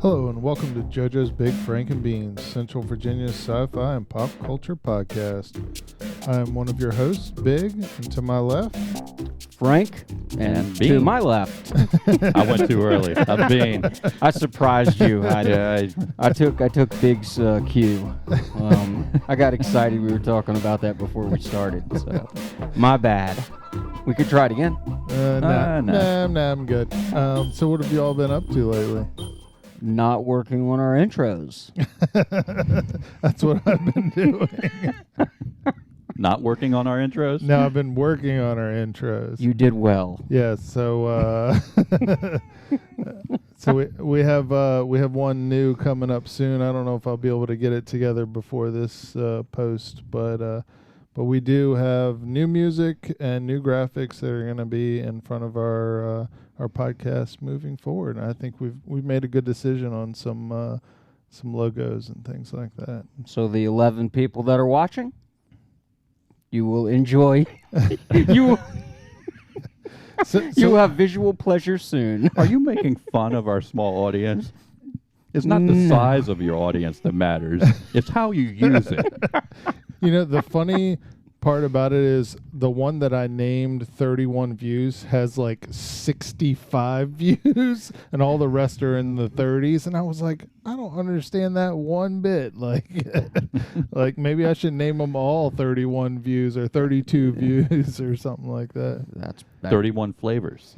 Hello and welcome to JOJO's Big Frank and Beans, Central Virginia's sci-fi and pop culture podcast. I am one of your hosts, Big, and to my left, Frank, and to Bean. my left. I went too early. I'm Bean. I surprised you. I took Big's cue. I got excited. We were talking about that before we started. So, my bad. We could try it again. Nah, I'm good. So what have you all been up to lately? Not working on our intros. That's what I've been doing. Not working on our intros? No, I've been working on our intros. You did well. Yeah, so we have one new coming up soon. I don't know if I'll be able to get it together before this post, but we do have new music and new graphics that are going to be in front of our podcast moving forward. And I think we've made a good decision on some logos and things like that. So the 11 people that are watching, you will enjoy. You will have visual pleasure soon. Are you making fun of our small audience? It's not the size of your audience that matters. It's how you use it. You know, the funny part about it is the one that I named 31 views has like 65 views and all the rest are in the 30s. And I was like, I don't understand that one bit. Like maybe I should name them all 31 views or 32 views or something like that. That's 31 flavors.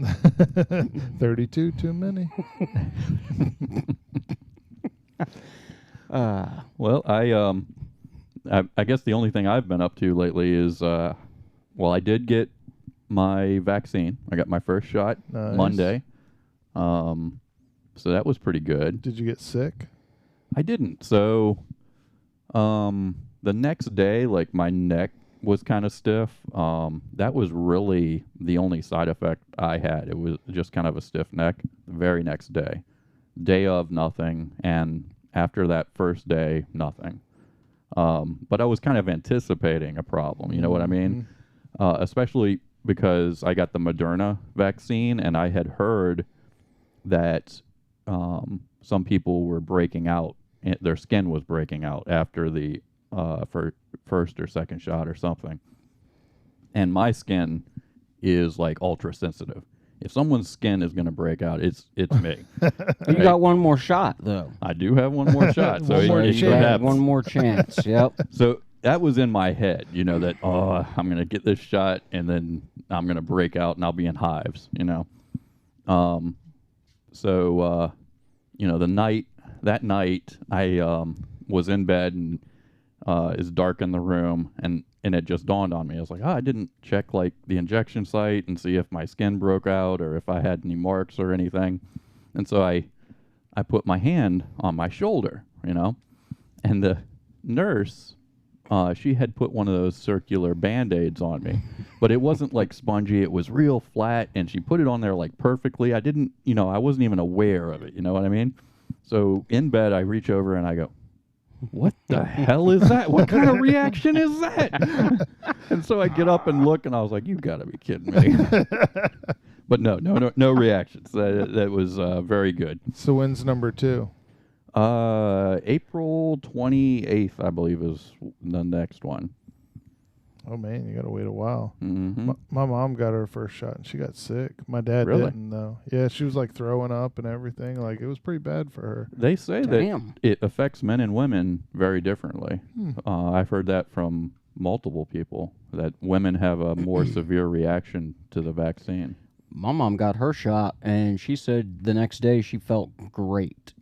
32 too many. Well, I guess the only thing I've been up to lately is, I did get my vaccine. I got my first shot Monday. So that was pretty good. Did you get sick? I didn't. So the next day, like, my neck was kind of stiff. That was really the only side effect I had. It was just kind of a stiff neck the very next day. Day of, nothing. And after that first day, nothing. But I was kind of anticipating a problem, you know what I mean? Especially because I got the Moderna vaccine, and I had heard that some people were breaking out, their skin was breaking out after the first or second shot or something. And my skin is like ultra sensitive. If someone's skin is going to break out, it's me. You got one more shot, though. I do have one more shot. So One more chance. Yep. So that was in my head, you know, that, I'm going to get this shot and then I'm going to break out and I'll be in hives, you know. That night I was in bed and it's dark in the room and it just dawned on me. I was like, I didn't check like the injection site and see if my skin broke out or if I had any marks or anything. And so I put my hand on my shoulder, you know, and the nurse, she had put one of those circular Band-Aids on me, but it wasn't like spongy. It was real flat, and she put it on there like perfectly. I wasn't even aware of it. You know what I mean? So in bed, I reach over and I go, what the hell is that? What kind of reaction is that? And so I get up and look, and I was like, you got to be kidding me. But no reactions. That was very good. So when's number 2? April 28th, I believe, is the next one. Oh, man, you got to wait a while. Mm-hmm. My mom got her first shot, and she got sick. My dad didn't, though. Yeah, she was, like, throwing up and everything. Like, it was pretty bad for her. They say that it affects men and women very differently. I've heard that from multiple people, that women have a more severe reaction to the vaccine. My mom got her shot, and she said the next day she felt great.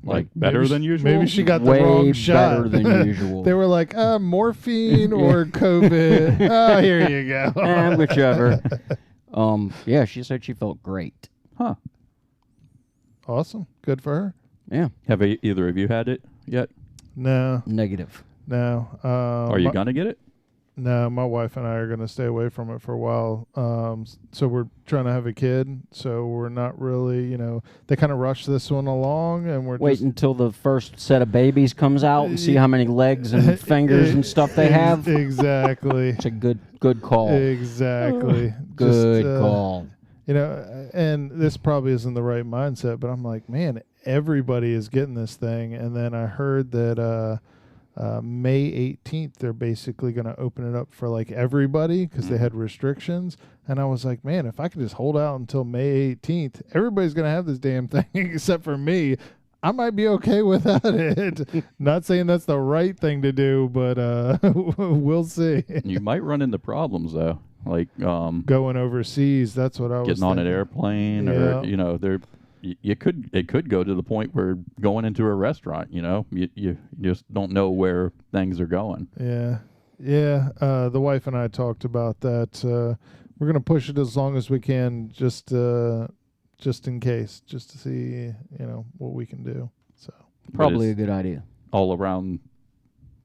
Like better than usual? Maybe she got the Way wrong shot. better than usual. They were like, morphine or COVID. Oh, here you go. Whichever. Yeah, she said she felt great. Huh. Awesome. Good for her. Yeah. Have either of you had it yet? No. Negative. No. Are you going to get it? No, my wife and I are going to stay away from it for a while. So we're trying to have a kid. So we're not really, they kind of rush this one along, and we're wait until the first set of babies comes out and see how many legs and fingers and stuff they have. Exactly. It's a good call. Exactly. Good call. And this probably isn't the right mindset, but I'm like, man, everybody is getting this thing. And then I heard that May 18th, they're basically going to open it up for like everybody because they had restrictions. And I was like, man, if I could just hold out until May 18th, everybody's going to have this damn thing except for me. I might be okay without it. Not saying that's the right thing to do, but we'll see. You might run into problems though, like going overseas. That's what I was getting on an thinking. airplane, or it could go to the point where going into a restaurant. You just don't know where things are going. Yeah. The wife and I talked about that. We're gonna push it as long as we can, just in case, just to see, what we can do. So Probably a good idea. All around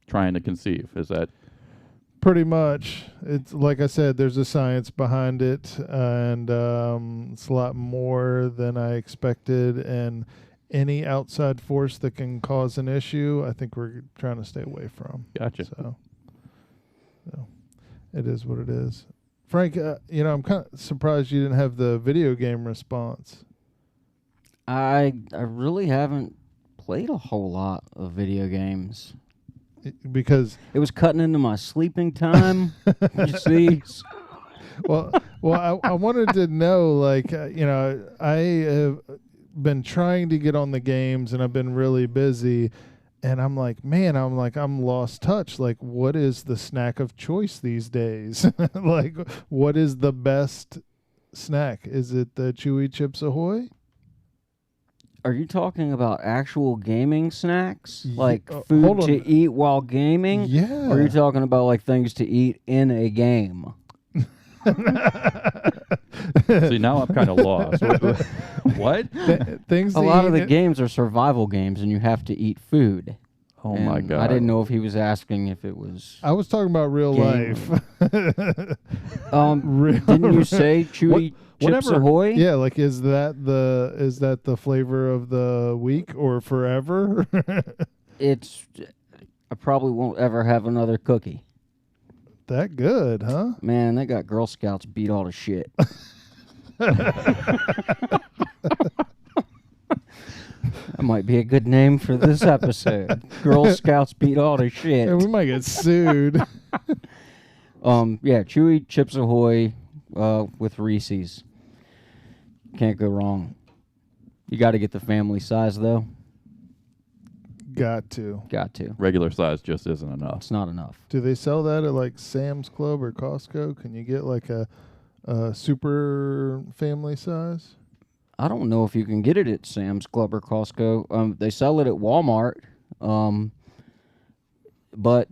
trying to conceive. Is that pretty much? It's like I said, there's a science behind it, and it's a lot more than I expected. And any outside force that can cause an issue, I think we're trying to stay away from. Gotcha. So it is what it is. Frank, I'm kind of surprised you didn't have the video game response. I really haven't played a whole lot of video games. Because it was cutting into my sleeping time. You see? Well, I wanted to know, like, I have been trying to get on the games, and I've been really busy. And I'm like, man, I'm lost touch. Like, what is the snack of choice these days? Like, what is the best snack? Is it the Chewy Chips Ahoy? Are you talking about actual gaming snacks? Like food hold on. to eat while gaming? Yeah. Or are you talking about like things to eat in a game? See, now I'm kind of lost. What? Things. A lot of the games are survival games, and you have to eat food. Oh And my God! I didn't know if he was asking if it was. I was talking about real game. life. Didn't you say Chewy Chips Ahoy? Yeah, like is that the flavor of the week or forever? I probably won't ever have another cookie. That good, huh? Man, they got Girl Scouts beat all to shit. That might be a good name for this episode. Girl Scouts beat all to shit. Yeah, we might get sued. Yeah, Chewy Chips Ahoy with Reese's. Can't go wrong. You got to get the family size though. Got to. Regular size just isn't enough. It's not enough. Do they sell that at like Sam's Club or Costco? Can you get like a super family size? I don't know if you can get it at Sam's Club or Costco. They sell it at Walmart, but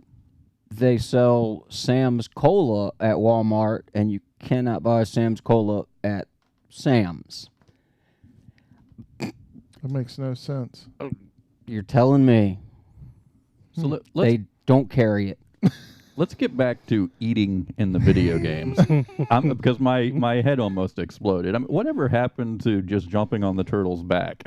they sell Sam's Cola at Walmart, and you cannot buy Sam's Cola at Sam's. That makes no sense. You're telling me. So They don't carry it. let's get back to eating in the video games. Because my head almost exploded. Whatever happened to just jumping on the turtle's back?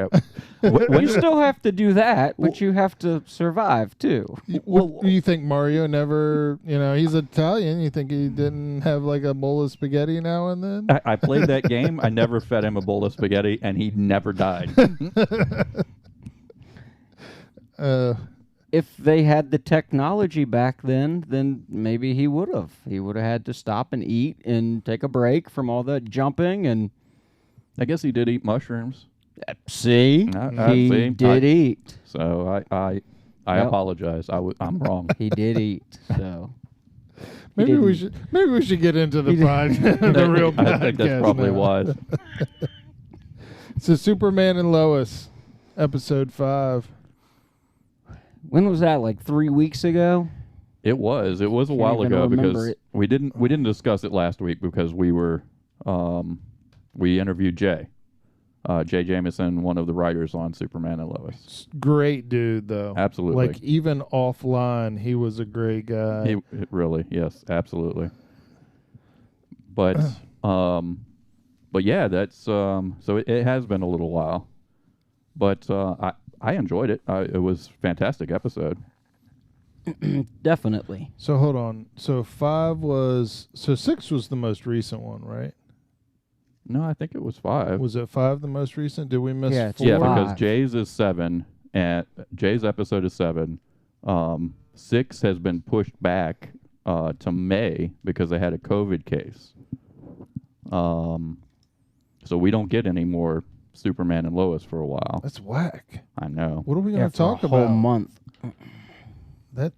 You still have to do that, but you have to survive too. Well, you think Mario never, he's Italian. You think he didn't have like a bowl of spaghetti now and then? I played that game. I never fed him a bowl of spaghetti, and he never died. If they had the technology back then maybe he would have. He would have had to stop and eat and take a break from all that jumping. And I guess he did eat mushrooms. See, he did eat. So I apologize. I'm wrong. He did eat. So maybe we should get into the podcast. The real podcast. I think that's probably now. wise. So Superman and Lois, episode 5. When was that? Like 3 weeks ago? It was a while ago because we didn't discuss it last week because we interviewed Jay Jameson, one of the writers on Superman and Lois. Great dude though. Absolutely. Like even offline, he was a great guy. Yes, absolutely. But yeah, that's so it has been a little while, but I enjoyed it. It was a fantastic episode. Definitely. So hold on. So 6 was the most recent one, right? No, I think it was 5. Was it 5 the most recent? Did we miss Yeah, it's 4? Yeah, five. because Jay's is 7, and Jay's episode is 7. 6 has been pushed back to May because they had a COVID case. So we don't get any more Superman and Lois for a while. That's whack. I know. What are we Yeah, going to for talk a whole about? month. That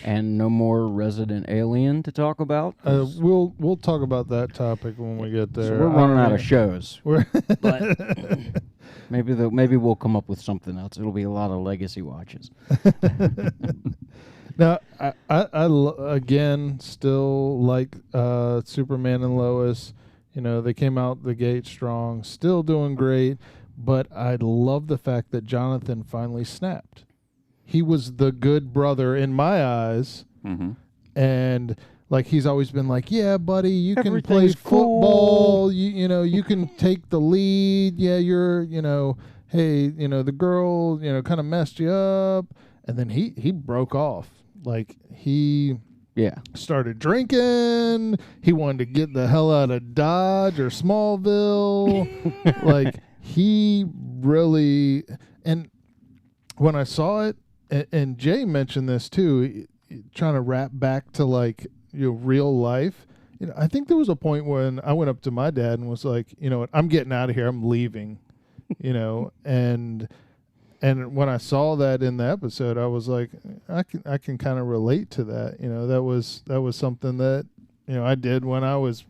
And no more Resident Alien to talk about. 'cause- we'll talk about that topic when we get there. so we're running out of shows. We're But maybe we'll come up with something else. It'll be a lot of legacy watches. Now, again still like Superman and Lois. You know, they came out the gate strong, still doing great. But I love the fact that Jonathan finally snapped. He was the good brother in my eyes, Mm-hmm. and like he's always been like, yeah, buddy, you can play Everything's football. cool. You know, you can take the lead. Yeah, you're, hey, the girl, kind of messed you up, and then he broke off. Like he Yeah. started drinking. He wanted to get the hell out of Dodge or Smallville. Like he really, and when I saw it, and Jay mentioned this too, trying to wrap back to like real life. I think there was a point when I went up to my dad and was like, you know what, I'm getting out of here. I'm leaving. And when I saw that in the episode, I was like, I can kind of relate to that. That was something that I did when I was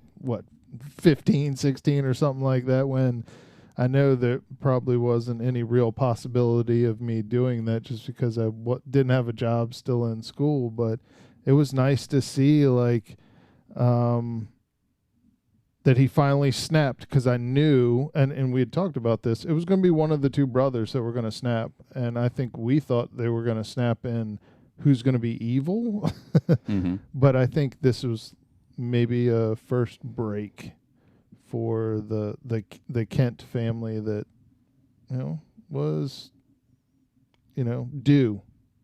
15, 16 or something like that, when I know there probably wasn't any real possibility of me doing that just because I didn't have a job still in school. But it was nice to see like that he finally snapped, because I knew, and we had talked about this, it was going to be one of the two brothers that were going to snap. And I think we thought they were going to snap in who's going to be evil. Mm-hmm. But I think this was maybe a first break for the Kent family that was due.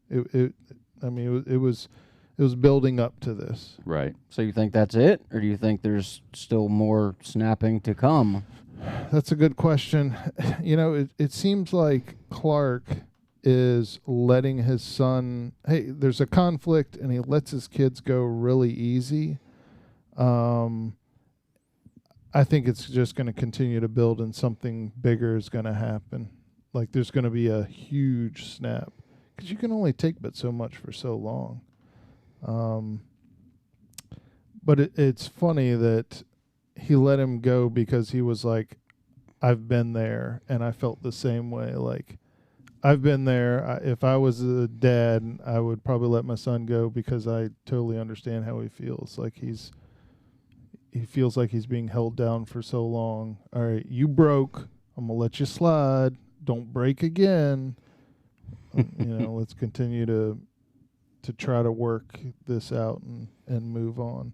It was building up to this. Right. So you think that's it, or do you think there's still more snapping to come? That's a good question. It seems like Clark is letting his son, hey, there's a conflict, and he lets his kids go really easy. I think it's just going to continue to build, and something bigger is going to happen. Like there's going to be a huge snap, because you can only take but so much for so long. But it's funny that he let him go because he was like, I've been there, and I felt the same way. Like, I've been there. If I was a dad, I would probably let my son go, because I totally understand how he feels. Like he feels like he's being held down for so long. All right, you broke. I'm going to let you slide. Don't break again. Let's continue to try to work this out and move on.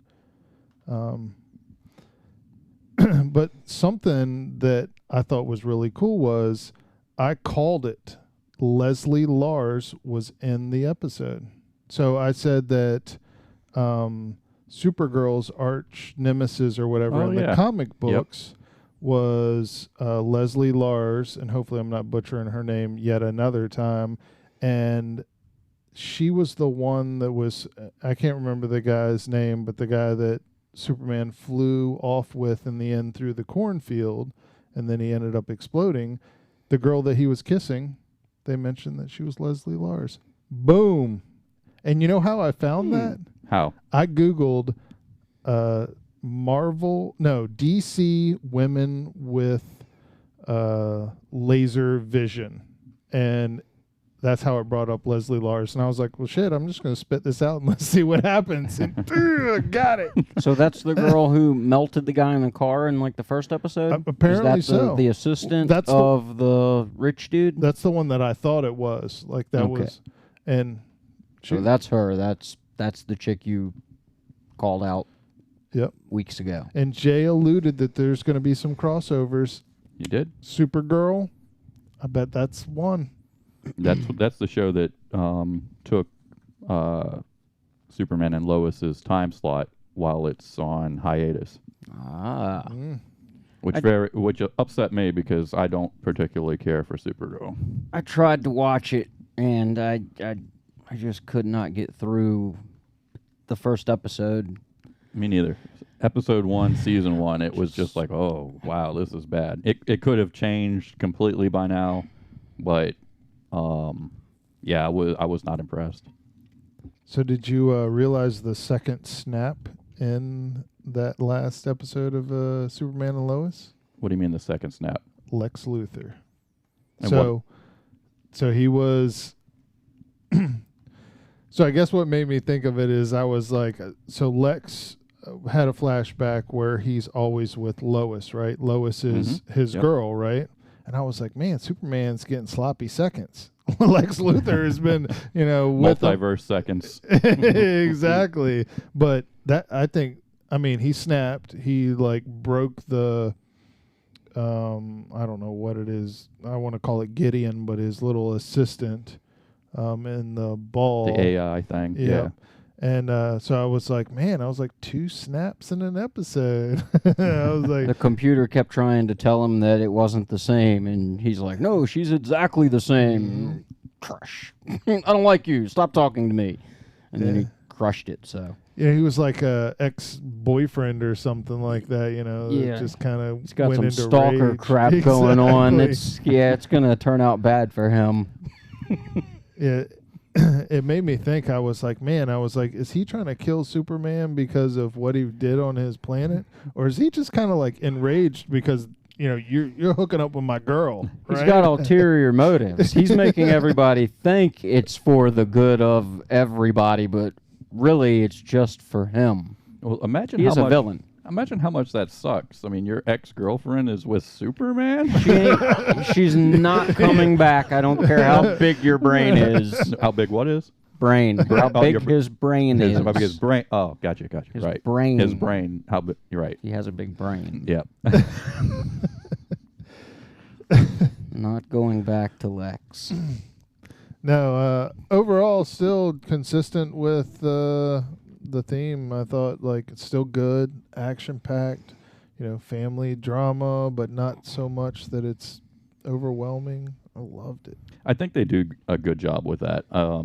But something that I thought was really cool was I called it. Leslie Lars was in the episode. So I said that Supergirl's arch nemesis or whatever in the comic books was Leslie Lars, and hopefully I'm not butchering her name yet another time. And she was the one that was, I can't remember the guy's name, but the guy that Superman flew off with in the end through the cornfield, and then he ended up exploding. The girl that he was kissing, they mentioned that she was Leslie Lars. Boom. And you know how I found that? How? I Googled DC women with laser vision. And that's how it brought up Leslie Lars. And I was like, well, shit, I'm just going to spit this out and let's see what happens. And got it. So that's the girl who melted the guy in the car in like the first episode? Apparently Is that so. the assistant That's of the rich dude? That's the one that I thought it was. Like that Okay. was. And So that's her. That's the chick you called out weeks ago. And Jay alluded that there's going to be some crossovers. You did? Supergirl, I bet that's one. That's the show that took Superman and Lois's time slot while it's on hiatus. Ah. which upset me because I don't particularly care for Supergirl. I tried to watch it, and I just could not get through the first episode. Me neither. Episode 1, season 1, it was just like, oh wow, this is bad. It could have changed completely by now, but yeah, I was not impressed. So did you realize the second snap in that last episode of Superman and Lois? What do you mean the second snap? Lex Luthor. And So he was. So I guess what made me think of it is I was like, so Lex had a flashback where he's always with Lois, right? Lois is his girl, right? And I was like, man, Superman's getting sloppy seconds. Lex Luthor has been, with multiverse seconds. Exactly. But that, I mean, he snapped. He like broke the, I don't know what it is. I want to call it Gideon, but his little assistant, in the ball. The AI thing. Yeah. And so I was like, man, 2 snaps in an episode. I was like, The computer kept trying to tell him that it wasn't the same, and he's like, no, she's exactly the same. Crush. I don't like you. Stop talking to me. And then he crushed it, so. Yeah, he was like a ex-boyfriend or something like that, Yeah. just kind of He's got went some into stalker rage. crap going on. Exactly. It's going to turn out bad for him. Yeah, it made me think. I was like, is he trying to kill Superman because of what he did on his planet, or is he just kind of like enraged because you're hooking up with my girl? Right? He's got ulterior motives. He's making everybody think it's for the good of everybody, but really it's just for him. Well, imagine He is a villain. Imagine how much that sucks. I mean, your ex-girlfriend is with Superman? She's not coming back. I don't care how big your brain is. How big what is? Brain. How big his brain is. How big his brain? Oh, gotcha. His right. brain. His brain. How big? You're right. He has a big brain. Yep. Not going back to Lex. No, overall, still consistent with the theme. I thought like it's still good, action packed, family drama, but not so much that it's overwhelming. I loved it. I think they do a good job with that. A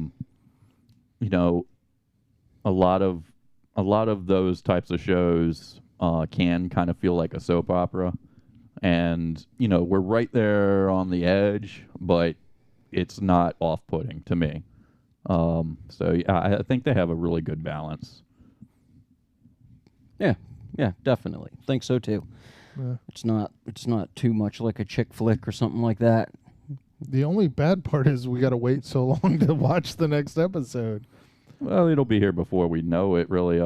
lot of those types of shows can kind of feel like a soap opera, and we're right there on the edge, but it's not off-putting to me. So yeah, I think they have a really good balance. Yeah, definitely. Think so too. Yeah. It's not too much like a chick flick or something like that. The only bad part is we got to wait so long to watch the next episode. Well, it'll be here before we know it, really.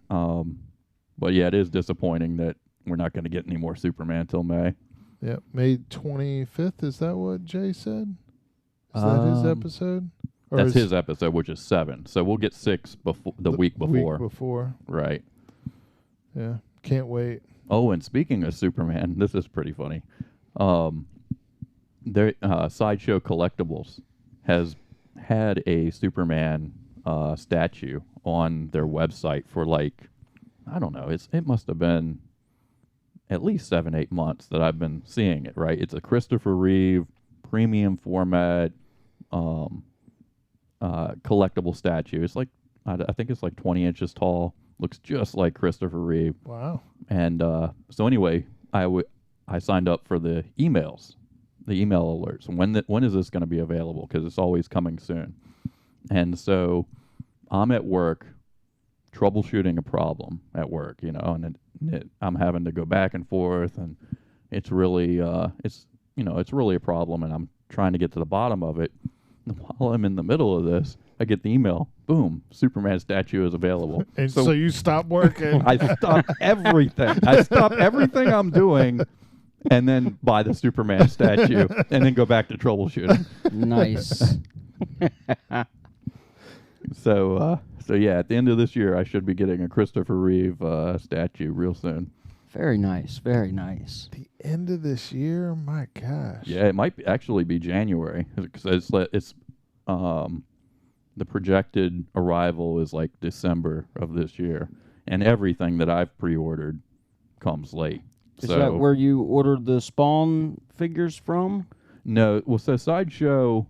But yeah, it is disappointing that we're not going to get any more Superman till May. Yeah, May 25th. Is that what Jay said? Is that his episode? Or That's his episode, which is 7. So we'll get 6 before the week before. Week before. Right. Yeah, can't wait. Oh, and speaking of Superman, this is pretty funny. Sideshow Collectibles has had a Superman statue on their website for like, I don't know, it must have been at least 7-8 months that I've been seeing it, right? It's a Christopher Reeve premium format collectible statue. It's like, I think it's like 20 inches tall. Looks just like Christopher Reeve. Wow. And so anyway, I signed up for the emails, the email alerts. When is this going to be available? Because it's always coming soon. And so I'm at work troubleshooting a problem at work, and I'm having to go back and forth, and it's really it's really a problem, and I'm trying to get to the bottom of it. And while I'm in the middle of this, I get the email. Boom! Superman statue is available. And so you stop working. I stop everything. I stop everything I'm doing, and then buy the Superman statue, and then go back to troubleshooting. Nice. So yeah, at the end of this year, I should be getting a Christopher Reeve statue real soon. Very nice. Very nice. The end of this year? My gosh. Yeah, it might actually be January, because it's the projected arrival is like December of this year, and everything that I've pre-ordered comes late. Is that where you ordered the Spawn figures from? No, well, so Sideshow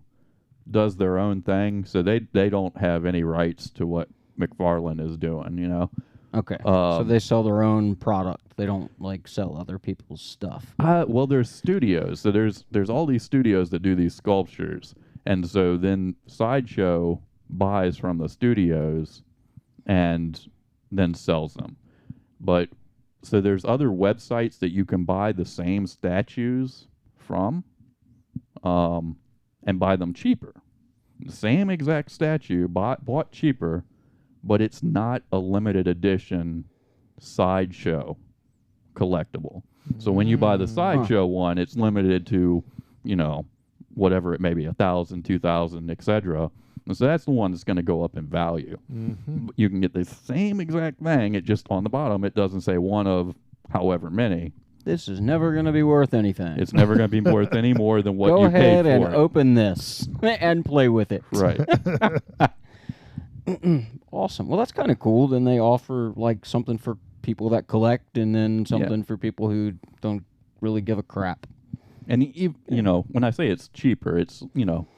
does their own thing, so they don't have any rights to what McFarlane is doing, you know? Okay, so they sell their own product. They don't, like, sell other people's stuff. Well, there's studios. So there's all these studios that do these sculptures. And so then Sideshow buys from the studios and then sells them. But so there's other websites that you can buy the same statues from and buy them cheaper. The same exact statue bought cheaper, but it's not a limited edition Sideshow collectible. So when you buy the Sideshow one, it's limited to, you know, whatever it may be, 1,000, 2,000, etc. And so that's the one that's going to go up in value. You can get the same exact thing. It just on the bottom, it doesn't say one of however many. This is never going to be worth anything. It's never going to be worth any more than what Go you paid for ahead and it. open this and play with it. Right. Awesome. Well, that's kind of cool. Then they offer like something for people that collect, and then something for people who don't really give a crap. And you know, when I say it's cheaper, it's, you know,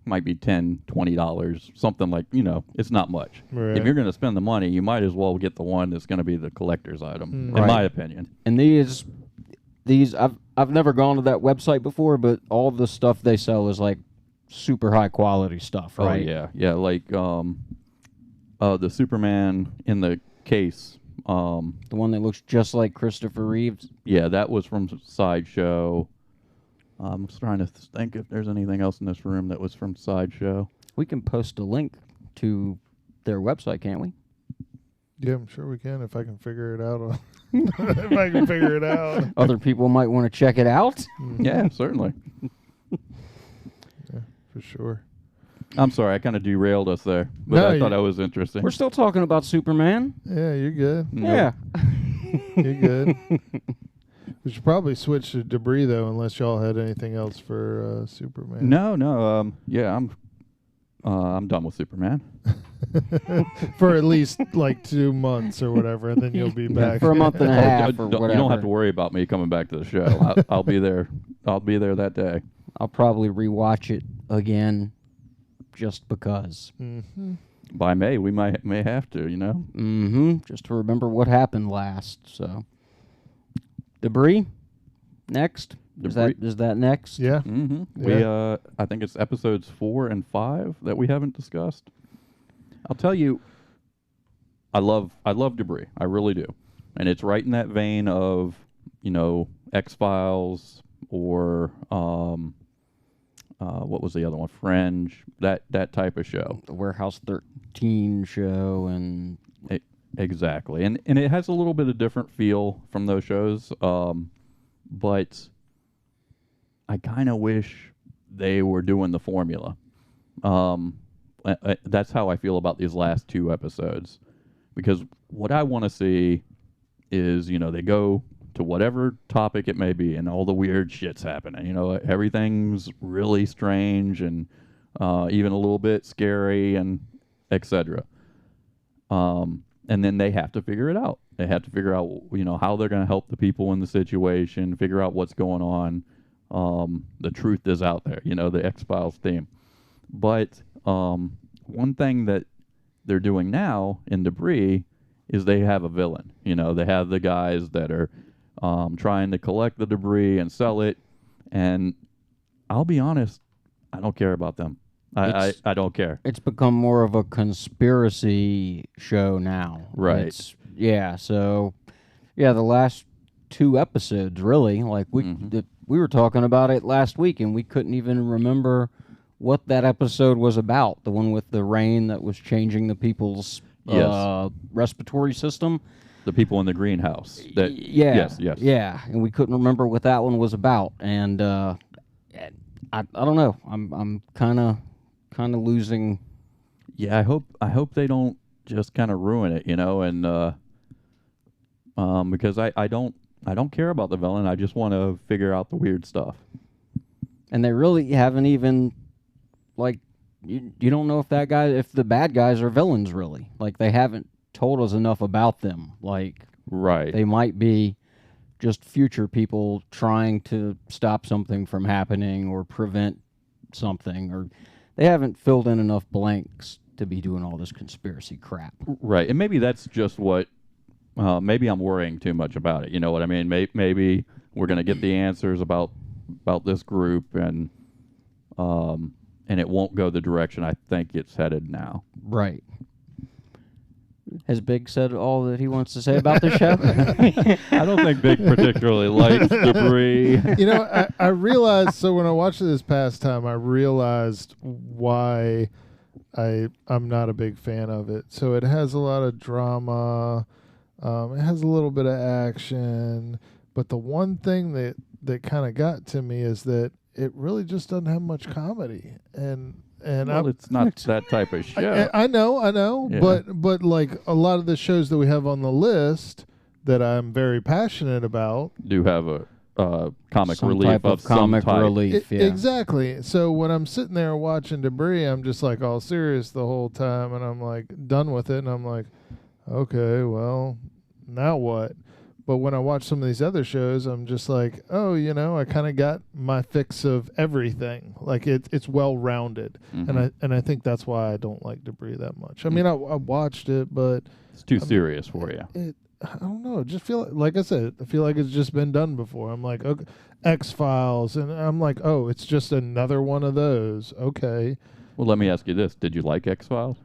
might be $10, $20, something like, you know, it's not much. Right. If you're going to spend the money, you might as well get the one that's going to be the collector's item, in my opinion. And these I've never gone to that website before, but all the stuff they sell is like super high quality stuff, right? Oh yeah, like the Superman in the case. The one that looks just like Christopher Reeves. Yeah, that was from Sideshow. I'm just trying to think if there's anything else in this room that was from Sideshow. We can post a link to their website, can't we? Yeah, I'm sure we can if I can figure it out. If I can figure it out. Other people might want to check it out. Yeah, certainly. Yeah, for sure. I'm sorry, I kind of derailed us there, but No, I thought that was interesting. We're still talking about Superman. Yeah, you're good. Yeah. You're good. We should probably switch to Debris though, unless y'all had anything else for Superman. No. Yeah, I'm done with Superman. For at least like 2 months or whatever, and then you'll be back for a month and a half or whatever. You don't have to worry about me coming back to the show. I'll be there. I'll be there that day. I'll probably rewatch it again, just because. By May, we may have to. You know. Just to remember what happened last. So, Debris. Next. Debris. Is that next? Yeah. We I think it's episodes 4 and 5 that we haven't discussed. I'll tell you, I love Debris. I really do, and it's right in that vein of, you know, X-Files or what was the other one? Fringe. That type of show. The Warehouse 13 show and exactly, and it has a little bit of different feel from those shows, but I kind of wish they were doing the formula. That's how I feel about these last 2 episodes, because what I want to see is, you know, they go to whatever topic it may be, and all the weird shit's happening. You know, everything's really strange and even a little bit scary and etc. And then they have to figure it out. They have to figure out, you know, how they're going to help the people in the situation, figure out what's going on. The truth is out there, you know, the X-Files theme. But one thing that they're doing now in Debris is they have a villain. You know, they have the guys that are trying to collect the debris and sell it. And I'll be honest, I don't care about them. I don't care. It's become more of a conspiracy show now. Right. So the last 2 episodes, really, like we were talking about it last week, and we couldn't even remember what that episode was about. The one with the rain that was changing the people's respiratory system. The people in the greenhouse. Yes. Yeah, and we couldn't remember what that one was about. And I don't know. I'm kind of losing. Yeah, I hope they don't just kind of ruin it, you know, and because I don't care about the villain. I just want to figure out the weird stuff. And they really haven't even, like, you don't know if the bad guys are villains, really. Like, they haven't told us enough about them. Like, right, they might be just future people trying to stop something from happening or prevent something, or they haven't filled in enough blanks to be doing all this conspiracy crap. Right, and maybe that's just what. Maybe I'm worrying too much about it. You know what I mean? Maybe we're going to get the answers about this group, and it won't go the direction I think it's headed now. Right. Has Big said all that he wants to say about the show? I don't think Big particularly likes debris. You know, I realized, so when I watched it this past time, I realized why I'm not a big fan of it. So it has a lot of drama. It has a little bit of action. But the one thing that kind of got to me is that it really just doesn't have much comedy. And well, it's not that type of show. I know. Yeah. But like a lot of the shows that we have on the list that I'm very passionate about Do have a comic Some relief type of some comic type. relief. Yeah. Exactly. So when I'm sitting there watching Debris, I'm just like all serious the whole time, and I'm like done with it, and I'm like, okay, well, now what? But when I watch some of these other shows, I'm just like, oh, you know, I kind of got my fix of everything. Like it's well rounded, Mhm. and I think that's why I don't like Debris that much. I mean, I watched it, but It's too serious for you. I don't know. It just feel like I said, I feel like it's just been done before. I'm like, okay, X-Files, and I'm like, oh, it's just another one of those. Okay. Well, let me ask you this: did you like X-Files?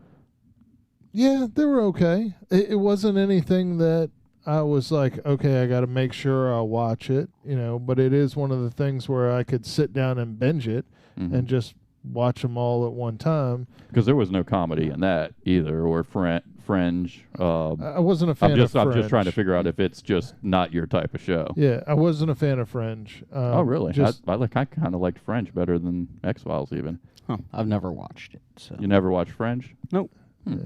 Yeah, they were okay. It wasn't anything that I was like, okay, I got to make sure I'll watch it, you know, but it is one of the things where I could sit down and binge it and just watch them all at one time. Because there was no comedy in that either, or Fringe. I wasn't a fan I'm of Fringe. just trying to figure out if it's just not your type of show. Yeah, I wasn't a fan of Fringe. Oh, really? Just, I kind of liked Fringe better than X-Files even. Huh. I've never watched it. So. You never watched Fringe? Nope. yeah.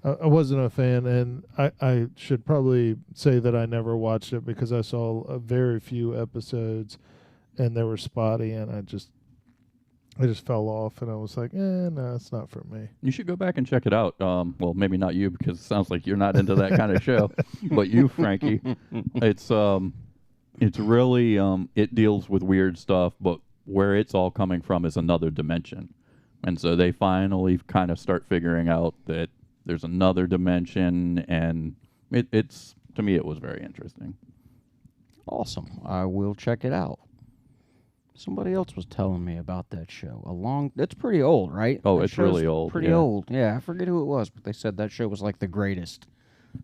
I wasn't a fan, and I should probably say that I never watched it because I saw a very few episodes, and they were spotty, and I just fell off, and I was like, no, it's not for me. You should go back and check it out. Well, maybe not you because it sounds like you're not into that kind of show, but you, Frankie, it's really it deals with weird stuff, but where it's all coming from is another dimension, and so they finally kind of start figuring out that there's another dimension, and it's to me it was very interesting. Awesome. I will check it out. Somebody else was telling me about that show. It's pretty old, right? Oh, That it's really show's old, Pretty yeah. old. Yeah, I forget who it was, but they said that show was like the greatest.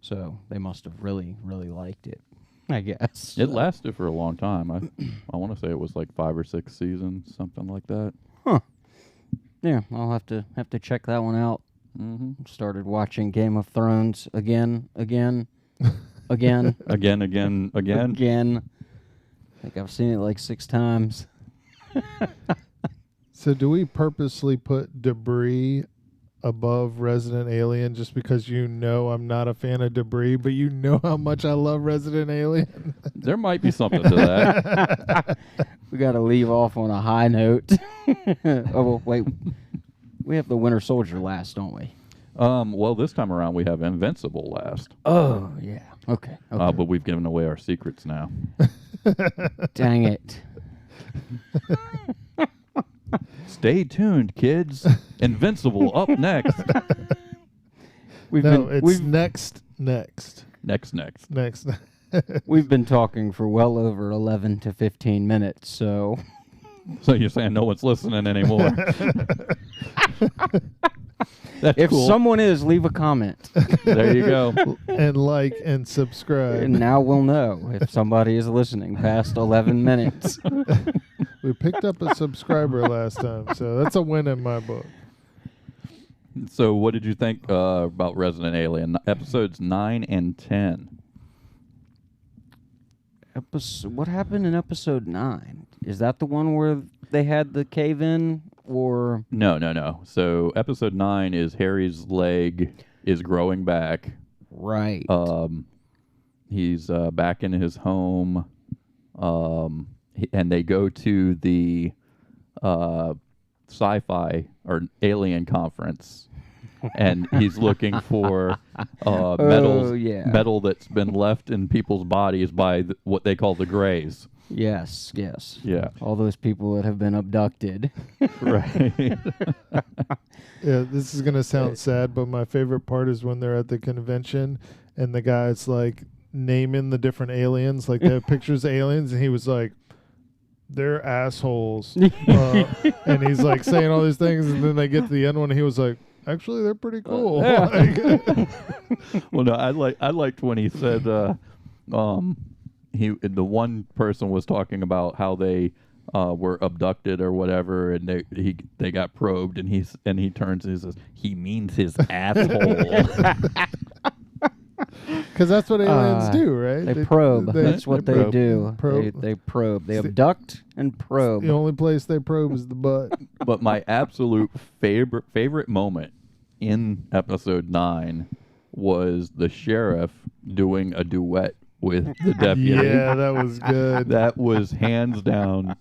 So they must have really, really liked it, I guess. It lasted for a long time. I want to say it was like 5 or 6 seasons, something like that. Huh. Yeah, I'll have to check that one out. Mm-hmm. Started watching Game of Thrones again. Again. Again. I think I've seen it like 6 times. So do we purposely put Debris above Resident Alien just because you know I'm not a fan of Debris, but you know how much I love Resident Alien? There might be something to that. We got to leave off on a high note. Oh, well, wait. We have the Winter Soldier last, don't we? Well, this time around we have Invincible last. Oh, yeah. Okay. But we've given away our secrets now. Dang it. Stay tuned, kids. Invincible up next. Next. Next. We've been talking for well over 11 to 15 minutes, so... So you're saying no one's listening anymore? That's if cool. someone is, leave a comment. There you go. And like and subscribe. And now we'll know if somebody is listening past 11 minutes. We picked up a subscriber last time, so that's a win in my book. So what did you think about Resident Alien? Episodes 9 and 10. What happened in episode 9? Is that the one where they had the cave-in, or... No. So episode 9 is Harry's leg is growing back. Right. He's back in his home, and they go to the sci-fi or alien conference, and he's looking for metal yeah. metal that's been left in people's bodies by what they call the Greys. Yes. Yeah. All those people that have been abducted. Right. Yeah, this is gonna sound sad, but my favorite part is when they're at the convention and the guy's like naming the different aliens, like they have pictures of aliens, and he was like, "They're assholes," and he's like saying all these things, and then they get to the end one, and he was like, "Actually, they're pretty cool." Well, no, I liked when he said, the one person was talking about how they were abducted or whatever, and they got probed, and he turns and he says he means his asshole. Because that's what aliens do, right? They probe. That's what they probe. do. Probe. They probe. They abduct and probe. The only place they probe is the butt. But my absolute favorite moment in episode 9 was the sheriff doing a duet with the deputy. Yeah, that was good. That was hands down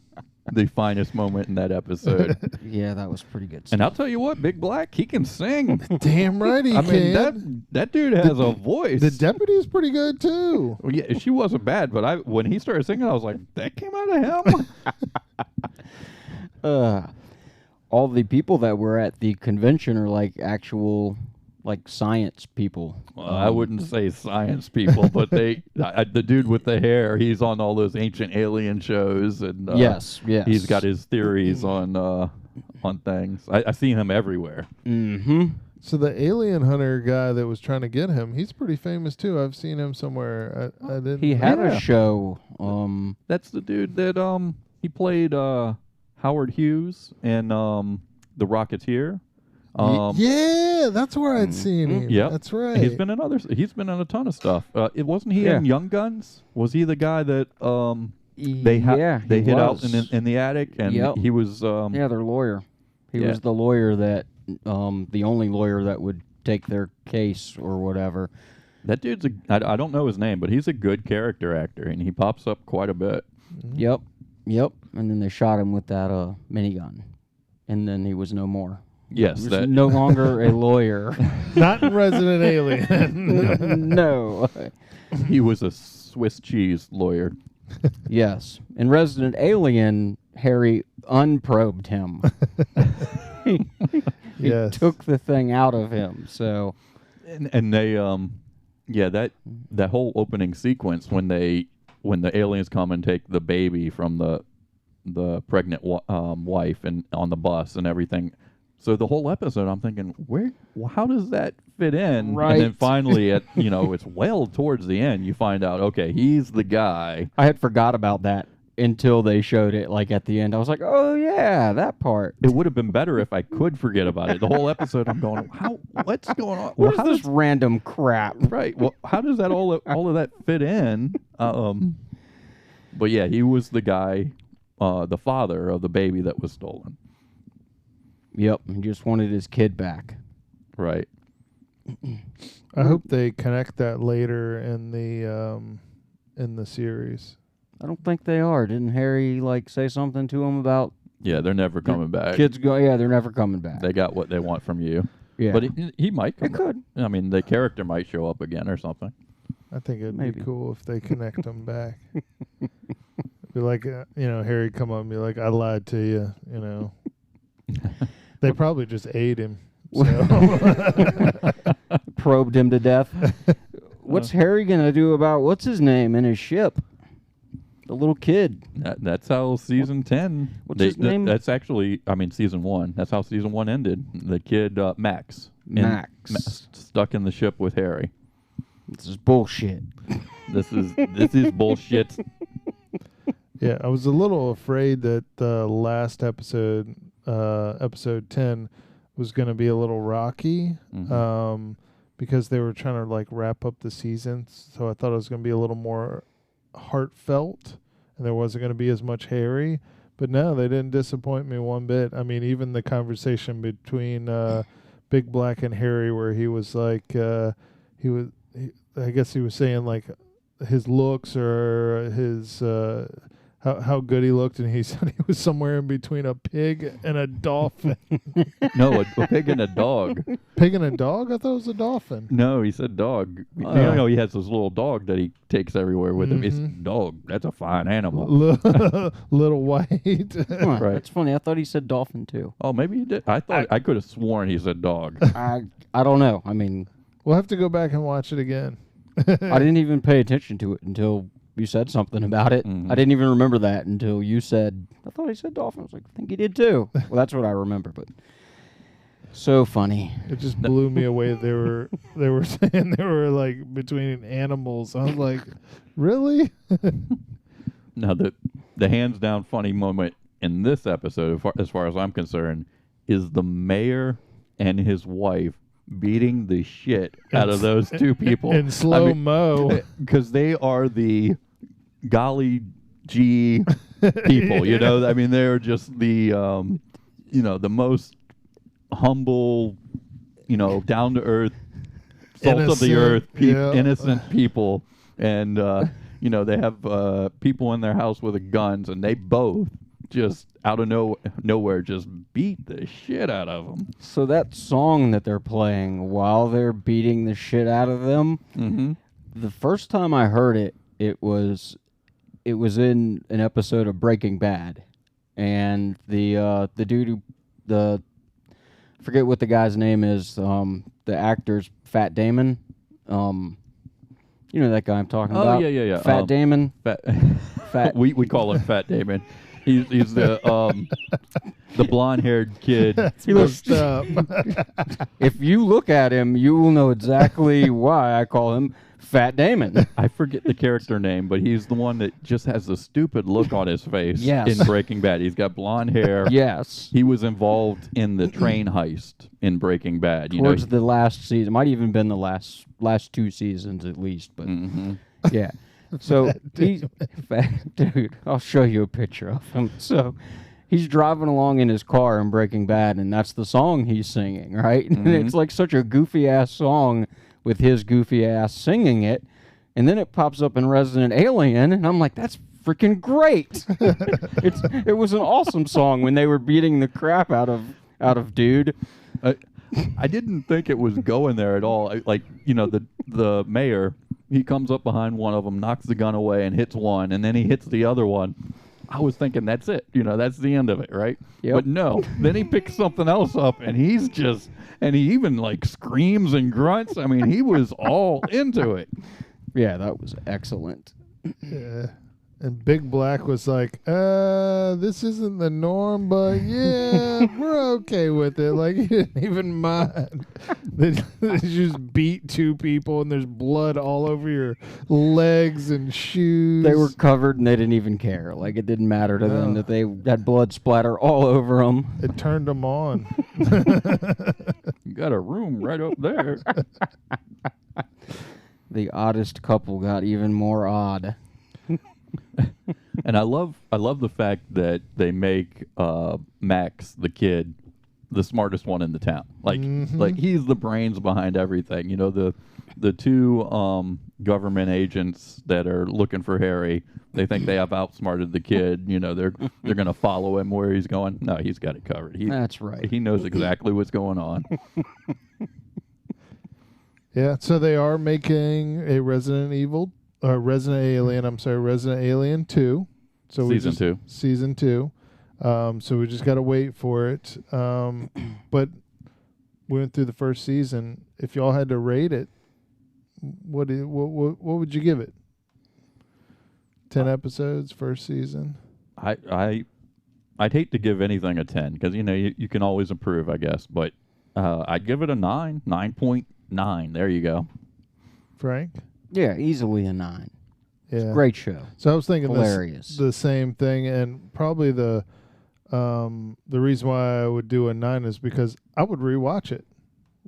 the finest moment in that episode. Yeah, that was pretty good stuff. And I'll tell you what, Big Black, he can sing. Damn right he I can. mean, that dude has a voice. The deputy's pretty good too. Well, yeah, she wasn't bad, but when he started singing, I was like, that came out of him. All the people that were at the convention are like actual science people. Well, I wouldn't say science people, but the dude with the hair, he's on all those ancient alien shows, and yes, he's got his theories on things. I see him everywhere. Mm-hmm. So the alien hunter guy that was trying to get him, he's pretty famous too. I've seen him somewhere. I didn't. He had Yeah. a show. That's the dude that he played Howard Hughes in The Rocketeer. Yeah, that's where I'd seen him. Yep. That's right. He's been in a ton of stuff. It wasn't he in Young Guns? Was he the guy that they hid out in the attic, and he was their lawyer. He was the lawyer that the only lawyer that would take their case or whatever. That dude's I don't know his name, but he's a good character actor, and he pops up quite a bit. Yep. And then they shot him with that minigun, and then he was no more. Yes, He was no longer a lawyer. Not in Resident Alien. No. He was a Swiss cheese lawyer. Yes. In Resident Alien, Harry unprobed him. He took the thing out of him. So, and they that whole opening sequence when the aliens come and take the baby from the pregnant wife and on the bus and everything. So the whole episode, I'm thinking, how does that fit in? Right. And then finally, it's well towards the end, you find out, okay, he's the guy. I had forgot about that until they showed it, at the end. I was like, oh, yeah, that part. It would have been better if I could forget about it. The whole episode, I'm going, what's going on? What is this random crap? Right. Well, how does that all of that fit in? But yeah, he was the guy, the father of the baby that was stolen. Yep, he just wanted his kid back. Right. I hope they connect that later in the series. I don't think they are. Didn't Harry say something to him about? Yeah, they're never coming back. Kids go. Yeah, they're never coming back. They got what they want from you. Yeah, But he might come it could. back. I mean, the character might show up again or something. I think it'd Maybe. be cool if they connect them back. Be like, Harry come up and be like, "I lied to you," They probably just ate him. So. Probed him to death. What's Harry gonna do about what's his name in his ship? The little kid. That's how season 10. What's his name? That's actually, season 1. That's how season 1 ended. The kid Max. Stuck in the ship with Harry. This is bullshit. This is bullshit. Yeah, I was a little afraid that the last episode, episode 10, was going to be a little rocky, because they were trying to wrap up the season. So I thought it was going to be a little more heartfelt, and there wasn't going to be as much Harry. But no, they didn't disappoint me one bit. I mean, even the conversation between Big Black and Harry, where he was I guess he was saying his looks or his how good he looked, and he said he was somewhere in between a pig and a dolphin. No, a pig and a dog. Pig and a dog? I thought it was a dolphin. No, he said dog. Oh. You know, he has this little dog that he takes everywhere with him. It's dog. That's a fine animal. Little white. Huh, Right. That's funny. I thought he said dolphin too. Oh, maybe he did. I thought I could have sworn he said dog. I don't know. I mean, We'll have to go back and watch it again. I didn't even pay attention to it until you said something about it. Mhm. I didn't even remember that until you said, I thought he said dolphin. I was like, I think he did too. Well, that's what I remember, but so funny. It just blew me away. They were saying they were like between animals. I was like, really? Now, the hands down funny moment in this episode, as far as I'm concerned, is the mayor and his wife beating the shit out of those two people in slow-mo. Because they are the golly gee people, you know. I mean, they're just the the most humble, down to earth, salt of the earth, innocent people, and they have people in their house with guns, and they both just out of nowhere just beat the shit out of them. So that song that they're playing while they're beating the shit out of them, the first time I heard it, it was in an episode of Breaking Bad, and the dude who I forget what the guy's name is, the actor's Fat Damon, you know that guy I'm talking about. Yeah. Fat Damon. Fat. we call him Fat Damon. He's the blonde-haired kid. He looks up. If you look at him, you will know exactly why I call him Fat Damon. I forget the character name, but he's the one that just has the stupid look on his face Yes. in Breaking Bad. He's got blonde hair. Yes. He was involved in the train heist in Breaking Bad. Towards the last season. Might even been the last 2 seasons at least, but yeah. So he's dude, I'll show you a picture of him. So he's driving along in his car in Breaking Bad, and that's the song he's singing, right? And it's like such a goofy ass song with his goofy ass singing it, and then it pops up in Resident Alien, and I'm like, that's freaking great. It was an awesome song when they were beating the crap out of dude. I didn't think it was going there at all. The mayor, he comes up behind one of them, knocks the gun away, and hits one, and then he hits the other one. I was thinking that's it. That's the end of it, right? Yep. But no. Then he picks something else up, and he even like screams and grunts. I mean, he was all into it. Yeah, that was excellent. Yeah. And Big Black was like, this isn't the norm, but yeah, we're okay with it. Like, he didn't even mind. They just beat 2 people, and there's blood all over your legs and shoes. They were covered, and they didn't even care. Like, it didn't matter to them that they had blood splatter all over them. It turned them on. You got a room right up there. The oddest couple got even more odd. And I love the fact that they make Max, the kid, the smartest one in the town. Like he's the brains behind everything. The 2 government agents that are looking for Harry, they think they have outsmarted the kid. They're gonna follow him where he's going. No, he's got it covered. That's right. He knows exactly what's going on. Yeah, so they are making a Resident Alien 2. So Season 2. So we just got to wait for it. But we went through the first season. If y'all had to rate it, what would you give it? 10 episodes, first season. I'd hate to give anything a 10 because you can always improve, I guess. But I'd give it a 9.9. There you go. Frank? Yeah, easily a 9. Yeah. It's a great show. So I was thinking Hilarious. the same thing, and probably the reason why I would do a 9 is because I would rewatch it.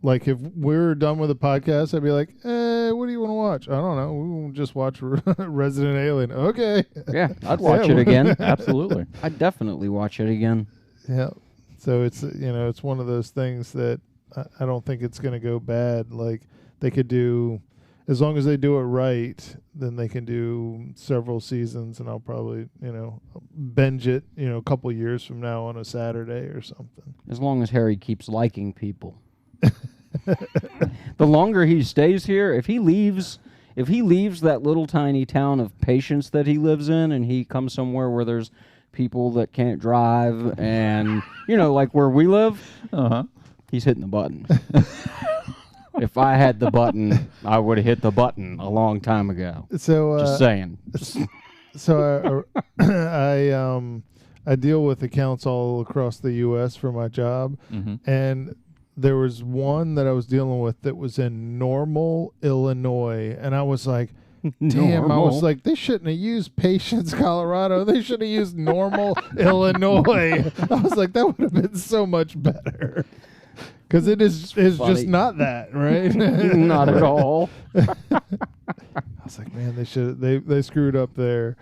Like if we're done with the podcast, I'd be like, what do you want to watch? I don't know. We'll just watch Resident Alien. Okay. Yeah, I'd watch it again. Absolutely. I'd definitely watch it again. Yeah. So it's it's one of those things that I don't think it's going to go bad. Like they could do, as long as they do it right, then they can do several seasons, and I'll probably, binge it, a couple years from now on a Saturday or something. As long as Harry keeps liking people. The longer he stays here, if he leaves that little tiny town of Patience that he lives in, and he comes somewhere where there's people that can't drive, and like where we live, he's hitting the button. If I had the button, I would have hit the button a long time ago. So just saying. So I deal with accounts all across the U.S. for my job, and there was one that I was dealing with that was in Normal, Illinois, and I was like, damn, I was like, they shouldn't have used Patience, Colorado. They should have used Normal, Illinois. I was like, that would have been so much better. Because it's just not that, right? Not at all. I was like, man, they screwed up there.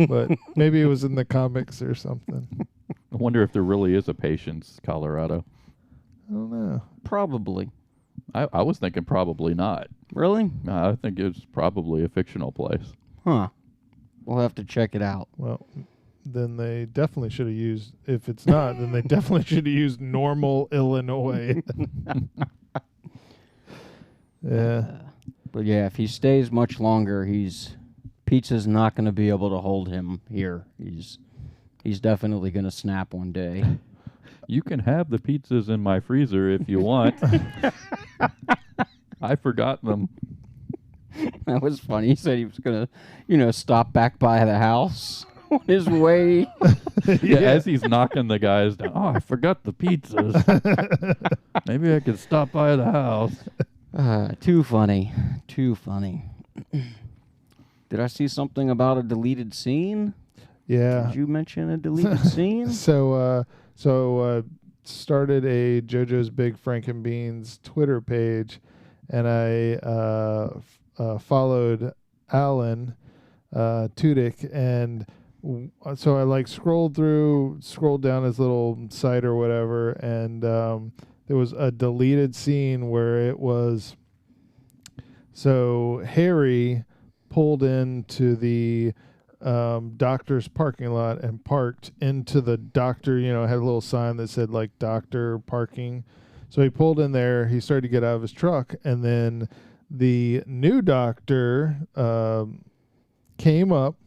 But maybe it was in the comics or something. I wonder if there really is a Patience, Colorado. I don't know. Probably. I was thinking probably not. Really? I think it's probably a fictional place. Huh. We'll have to check it out. Well, then they definitely should have used, if it's not, then they definitely should have used Normal, Illinois. Yeah. But yeah, if he stays much longer, Pizza's not going to be able to hold him here. He's definitely going to snap one day. You can have the pizzas in my freezer if you want. I forgot them. That was funny. He said he was going to, stop back by the house on his way. Yeah, as he's knocking the guys down. Oh, I forgot the pizzas. Maybe I could stop by the house. Too funny. Too funny. Did I see something about a deleted scene? Yeah. Did you mention a deleted scene? So started a JoJo's Big Frankenbeans Twitter page, and I followed Alan Tudyk, and so I scrolled down his little site or whatever, and there was a deleted scene where it was, so Harry pulled into the doctor's parking lot and parked into the doctor, had a little sign that said doctor parking. So he pulled in there, he started to get out of his truck, and then the new doctor came up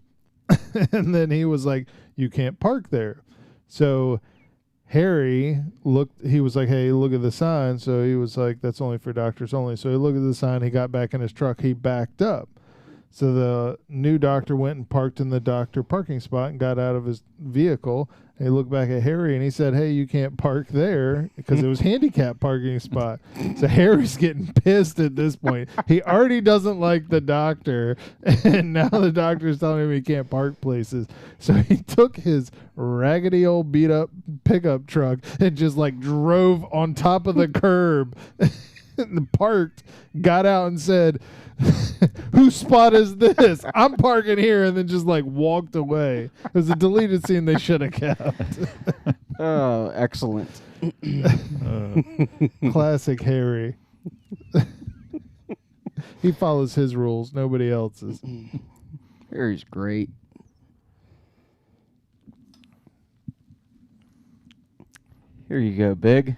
and then he was like, you can't park there. So Harry looked, he was like, hey, look at the sign. So he was like, that's only for doctors only. So he looked at the sign, he got back in his truck, he backed up. So the new doctor went and parked in the doctor parking spot and got out of his vehicle. And he looked back at Harry and he said, hey, you can't park there because it was handicap parking spot. So Harry's getting pissed at this point. He already doesn't like the doctor, and now the doctor's telling him he can't park places. So he took his raggedy old beat up pickup truck and just drove on top of the curb and parked, got out and said, whose spot is this? I'm parking here, and then just walked away. It was a deleted scene they should have kept. Oh, excellent. Classic Harry. He follows his rules, nobody else's. Harry's great. Here you go, Big.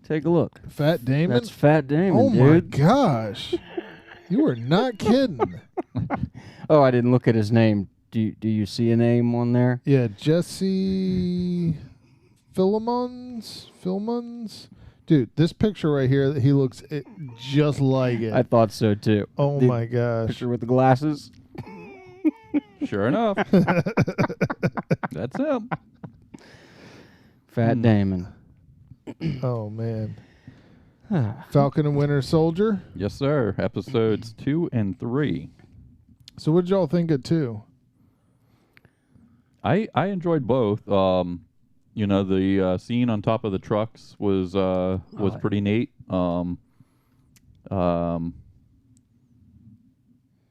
Take a look. Fat Damon? That's Fat Damon, oh dude. My gosh. You are not kidding. Oh, I didn't look at his name. Do you see a name on there? Yeah, Jesse Philmons. Dude, this picture right here, he looks just like it. I thought so too. Oh my gosh. Picture with the glasses. Sure enough. That's him. Fat Damon. Oh man. Falcon and Winter Soldier. Yes, sir. Episodes 2 and 3. So what did y'all think of 2? I enjoyed both. The scene on top of the trucks was pretty neat. That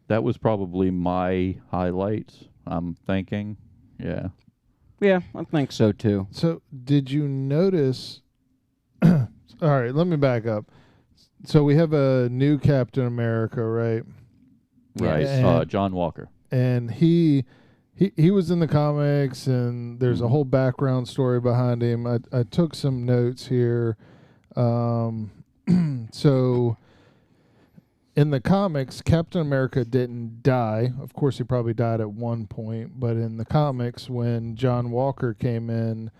was probably my highlight, I'm thinking. Yeah. Yeah, I think so too. So did you notice... All right, let me back up. So we have a new Captain America, right? Right. And- John Walker. And he was in the comics, and there's a whole background story behind him. I took some notes here. So in the comics, Captain America didn't die. Of course, he probably died at one point, but in the comics, when John Walker came in,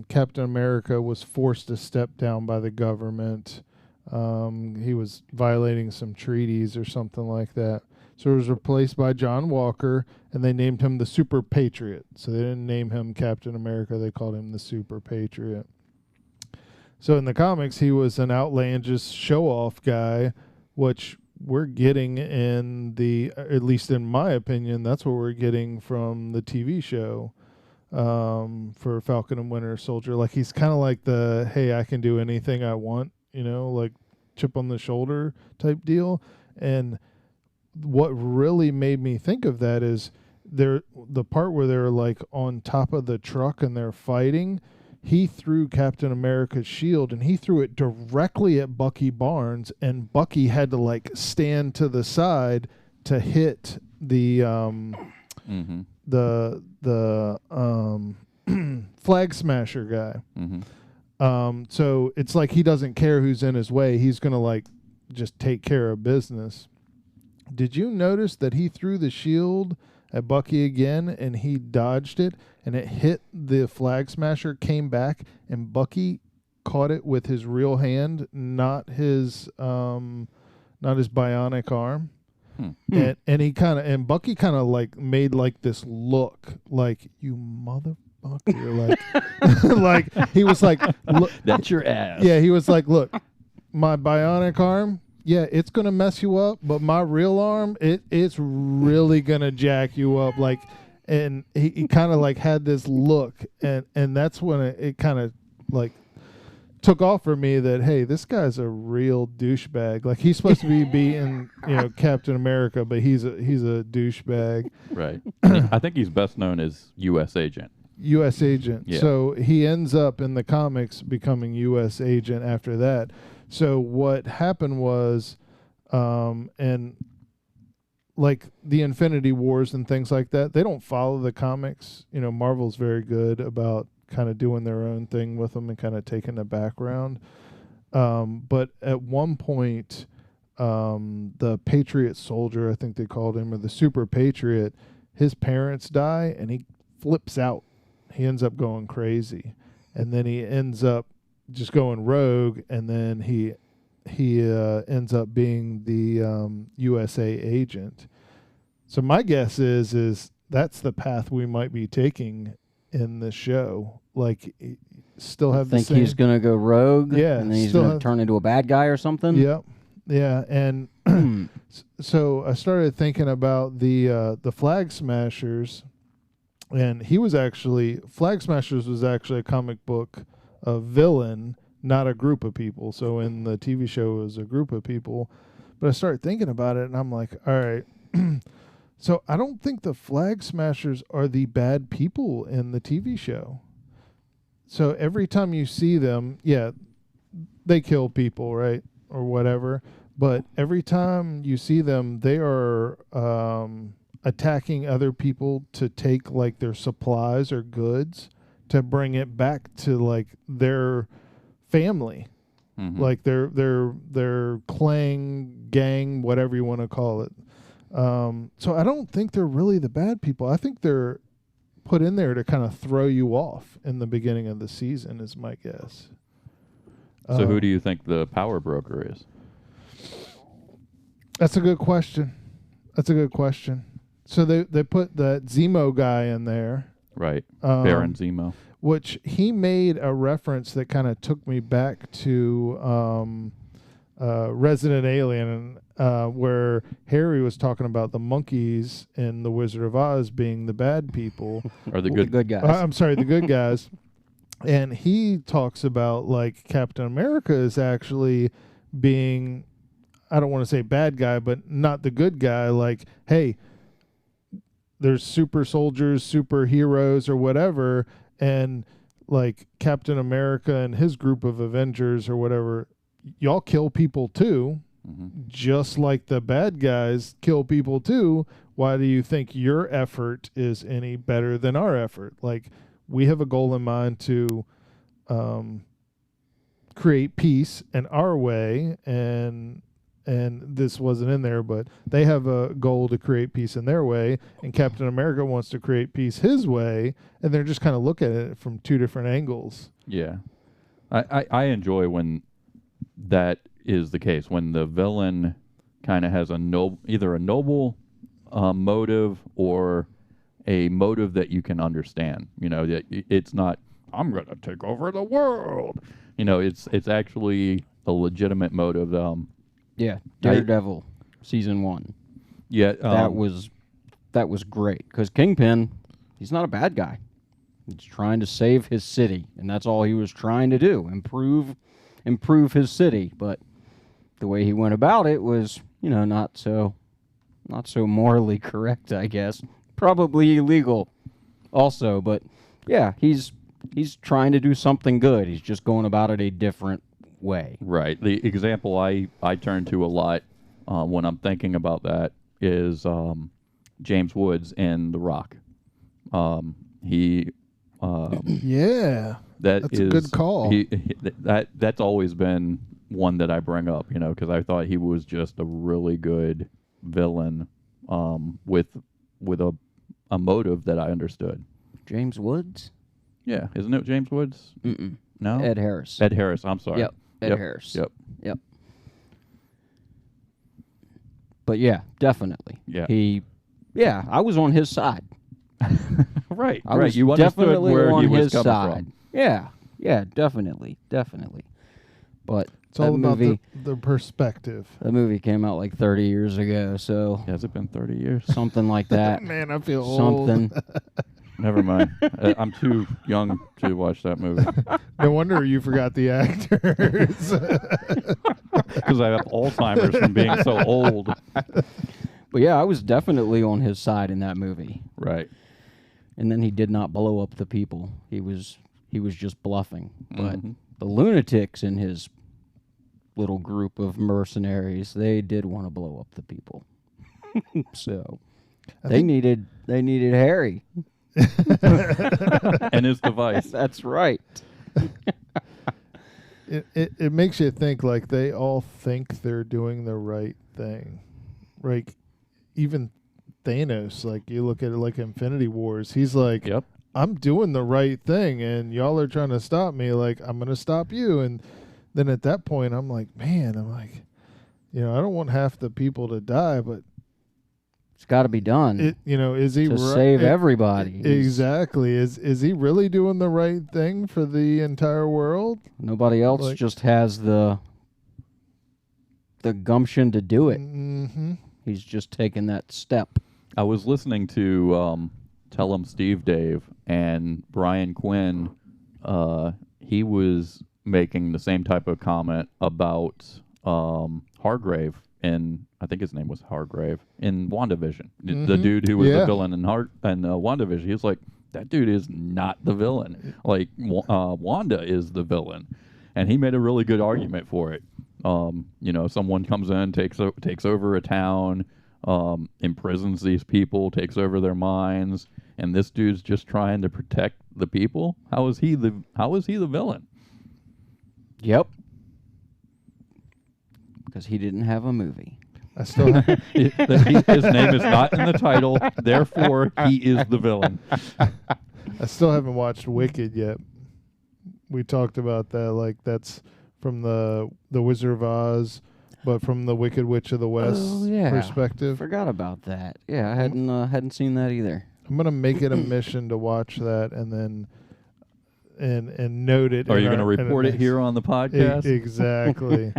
Captain America was forced to step down by the government. He was violating some treaties or something like that. So it was replaced by John Walker, and they named him the Super Patriot. So they didn't name him Captain America. They called him the Super Patriot. So in the comics, he was an outlandish show-off guy, which we're getting in the, at least in my opinion, that's what we're getting from the TV show for Falcon and Winter Soldier. Like, he's kind of like the, hey, I can do anything I want, like chip on the shoulder type deal. And what really made me think of that is the part where they're like on top of the truck and they're fighting. He threw Captain America's shield, and he threw it directly at Bucky Barnes, and Bucky had to like stand to the side to hit the flag smasher guy. So it's like he doesn't care who's in his way. He's gonna like just take care of business. Did you notice that he threw the shield at Bucky again, and he dodged it, and it hit the flag smasher, came back, and Bucky caught it with his real hand, not his bionic arm. And he Bucky kind of like made like this look, like, you motherfucker, like like he was like, look, That's your ass. yeah, he was like, look, my bionic arm, yeah, it's gonna mess you up, but my real arm, it's really gonna jack you up. Like, and he kind of like had this look, and that's when it kind of like took off for me that, hey, this guy's a real douchebag. Like, he's supposed to be beating Captain America, but he's a douchebag. Right. I think he's best known as U.S. Agent. U.S. Agent. Yeah. So he ends up in the comics becoming U.S. Agent after that. So what happened was, and like the Infinity Wars and things like that, they don't follow the comics. Marvel's very good about kind of doing their own thing with them and kind of taking the background. But at one point, the Patriot Soldier, I think they called him, or the Super Patriot, his parents die, and he flips out. He ends up going crazy, and then he ends up just going rogue, and then he ends up being the USA agent. So my guess is that's the path we might be taking in the show. Like, still have the think same. he's gonna go rogue, Yeah, and then he's still gonna have- turn into a bad guy or something. Yep. Yeah, and so I started thinking about the Flag Smashers, and Flag Smashers was actually a comic book, a villain, not a group of people. So in the TV show, it was a group of people. But I started thinking about it, and I'm like, all right. So I don't think the Flag Smashers are the bad people in the TV show. So every time you see them, yeah, they kill people, right? Or whatever. But every time you see them, they are attacking other people to take like their supplies or goods to bring it back to like their family. Like their clan, gang, whatever you want to call it. So I don't think they're really the bad people. I think they're put in there to kind of throw you off in the beginning of the season, is my guess. So who do you think the power broker is? That's a good question. So they put that Zemo guy in there. Right. Baron Zemo. Which he made a reference that kind of took me back to Resident Alien, where Harry was talking about the monkeys in The Wizard of Oz being the bad people. Or the The good. good guys. I'm sorry, the good guys. And he talks about like Captain America is actually being, I don't want to say bad guy, but not the good guy. Like, hey, there's super soldiers, superheroes, or whatever, and like Captain America and his group of Avengers or whatever, y'all kill people too, just like the bad guys kill people too. Why do you think your effort is any better than our effort? Like, we have a goal in mind to create peace in our way, and this wasn't in there, but they have a goal to create peace in their way, and Captain America wants to create peace his way, and they're just kind of looking at it from two different angles. Yeah. I enjoy when that is the case, when the villain kind of has either a noble motive or a motive that you can understand. You know, that it's not, I'm going to take over the world. You know, it's actually a legitimate motive. Yeah, Daredevil season 1. Yeah, that was great because Kingpin, he's not a bad guy. He's trying to save his city, and that's all he was trying to do, improve his city. But the way he went about it was, you know, not so morally correct, I guess. Probably illegal also, but yeah, he's trying to do something good. He's just going about it a different way. Right. The example I turn to a lot when I'm thinking about that is James Woods in The Rock. Yeah, that's a good call. That's always been one that I bring up, you know, because I thought he was just a really good villain with a motive that I understood. James Woods? Yeah, isn't it James Woods? Mm-mm. No? Ed Harris. Ed Harris, I'm sorry. Yep, Ed Harris. Yep. But yeah, definitely. Yeah. I was on his side. Right. I was You understood definitely where on he was his coming side. from. Yeah, definitely. But it's all about movie, the perspective. The movie came out like 30 years ago, so has it been 30 years? Something like that. Man, I feel something. old. Never mind. I'm too young to watch that movie. No wonder you forgot the actors. Because I have Alzheimer's from being so old. But yeah, I was definitely on his side in that movie. Right. And then he did not blow up the people. He was just bluffing. But the lunatics in his little group of mercenaries, they did want to blow up the people. So they needed Harry. And his device. That's right. It makes you think, like, they all think they're doing the right thing. Like, even Thanos, like, you look at it like Infinity Wars, he's like, yep, I'm doing the right thing, and y'all are trying to stop me, like, I'm going to stop you. And then at that point, I'm like, you know, I don't want half the people to die, but it's got to be done. Is he to save everybody? Exactly. Is he really doing the right thing for the entire world? Nobody else just has the gumption to do it. Mm-hmm. He's just taking that step. I was listening to Tell 'em Steve Dave, and Brian Quinn, he was making the same type of comment about Hargrave, and I think his name was Hargrave, in WandaVision. The dude who was the villain in WandaVision. He was like, that dude is not the villain. Like, Wanda is the villain. And he made a really good argument for it. You know, someone comes in, takes over a town, imprisons these people, takes over their minds, and this dude's just trying to protect the people. How is he the villain? Yep. Because he didn't have a movie. I still his name is not in the title, therefore he is the villain. I still haven't watched Wicked yet. We talked about that, like, that's from the Wizard of Oz, but from the Wicked Witch of the West perspective. Forgot about that. Yeah, I hadn't seen that either. I'm gonna make it a mission to watch that and then and note it. Are you going to report it here on the podcast? Exactly.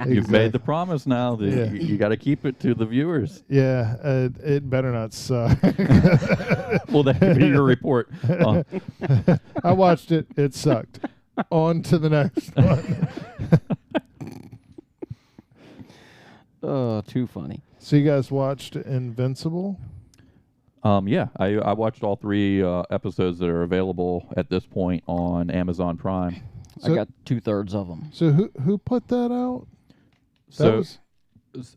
You've made the promise now. You got to keep it to the viewers. Yeah, it better not suck. Well, that could be your report. I watched it. It sucked. On to the next one. Oh, too funny. So you guys watched Invincible? Yeah, I watched all 3 episodes that are available at this point on Amazon Prime. I got 2/3 of them. So who put that out? So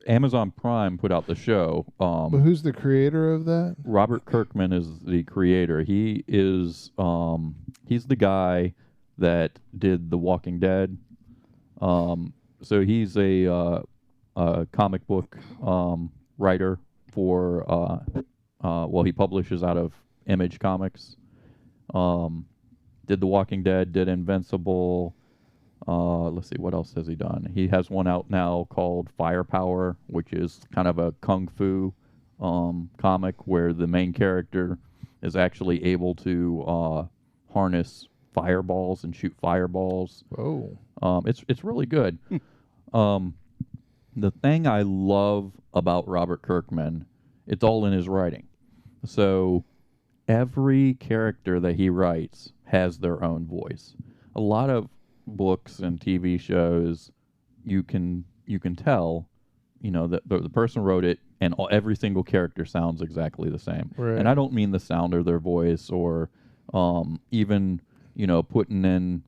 Amazon Prime put out the show. But who's the creator of that? Robert Kirkman is the creator. He is he's the guy that did The Walking Dead. So he's a comic book writer for he publishes out of Image Comics. Did The Walking Dead, did Invincible. Let's see, what else has he done? He has one out now called Firepower, which is kind of a kung fu comic where the main character is actually able to harness fireballs and shoot fireballs. Oh. It's really good. The thing I love about Robert Kirkman, it's all in his writing. So every character that he writes has their own voice. A lot of books and TV shows, you can tell, that the person wrote it, and every single character sounds exactly the same. Right. And I don't mean the sound of their voice or even putting in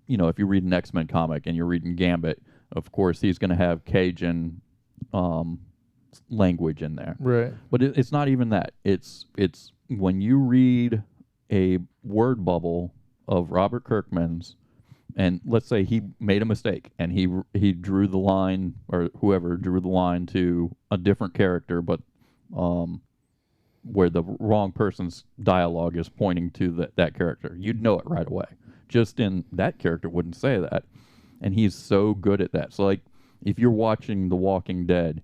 if you read an X-Men comic and you're reading Gambit, of course he's going to have Cajun language in there. Right. But it's not even that. It's when you read a word bubble of Robert Kirkman's, and let's say he made a mistake and he drew the line, or whoever drew the line to a different character, but where the wrong person's dialogue is pointing to that character, you'd know it right away. Just in that character wouldn't say that, and he's so good at that. So if you're watching The Walking Dead,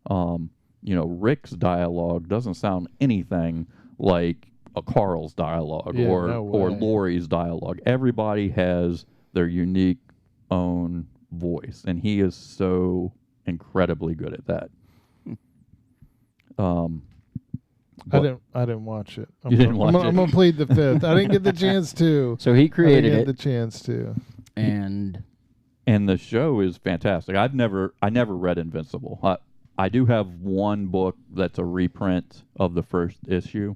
Rick's dialogue doesn't sound anything like a Carl's dialogue or Lori's dialogue. Everybody has their unique own voice, and he is so incredibly good at that. I didn't watch it. You didn't watch it? I'm gonna plead the fifth. I didn't get the chance to. So he created I it. didn't get the chance to. And the show is fantastic. I never read Invincible. I do have one book that's a reprint of the first issue,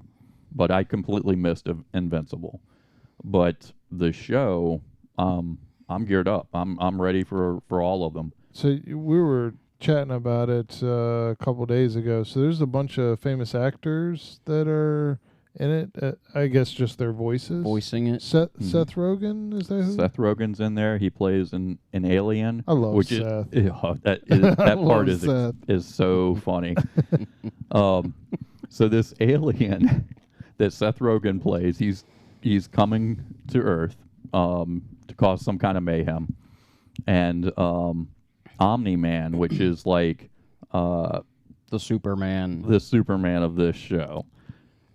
but I completely missed Invincible. But the show, I'm geared up. I'm ready for all of them. So we were chatting about it a couple days ago. So there's a bunch of famous actors that are in it. I guess just their voices. Voicing it. Seth Rogen, is that who? Seth Rogen's in there. He plays an alien. I love which Seth. That part Seth. is so funny. So this alien that Seth Rogen plays, he's coming to Earth to cause some kind of mayhem, and Omni-Man, which is like the Superman of this show.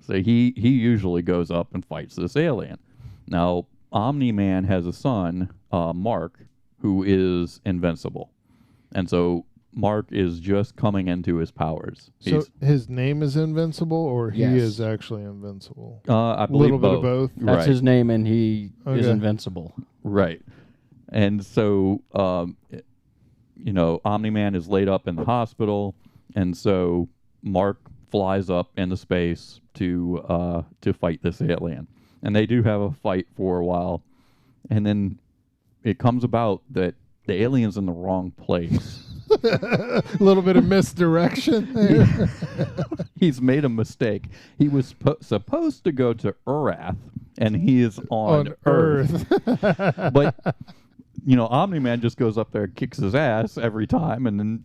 So he usually goes up and fights this alien. Now, Omni-Man has a son, Mark, who is invincible. And so Mark is just coming into his powers. So his name is Invincible, or he Yes. is actually invincible? I believe a little bit of both. That's Right. his name, and he is Okay. invincible. Right. And so, Omni-Man is laid up in the hospital, and so Mark flies up into space to fight this alien. And they do have a fight for a while, and then it comes about that the alien's in the wrong place. A little bit of misdirection there. He's made a mistake. He was supposed to go to Urath, and he is on Earth. But Omni-Man just goes up there, kicks his ass every time, and then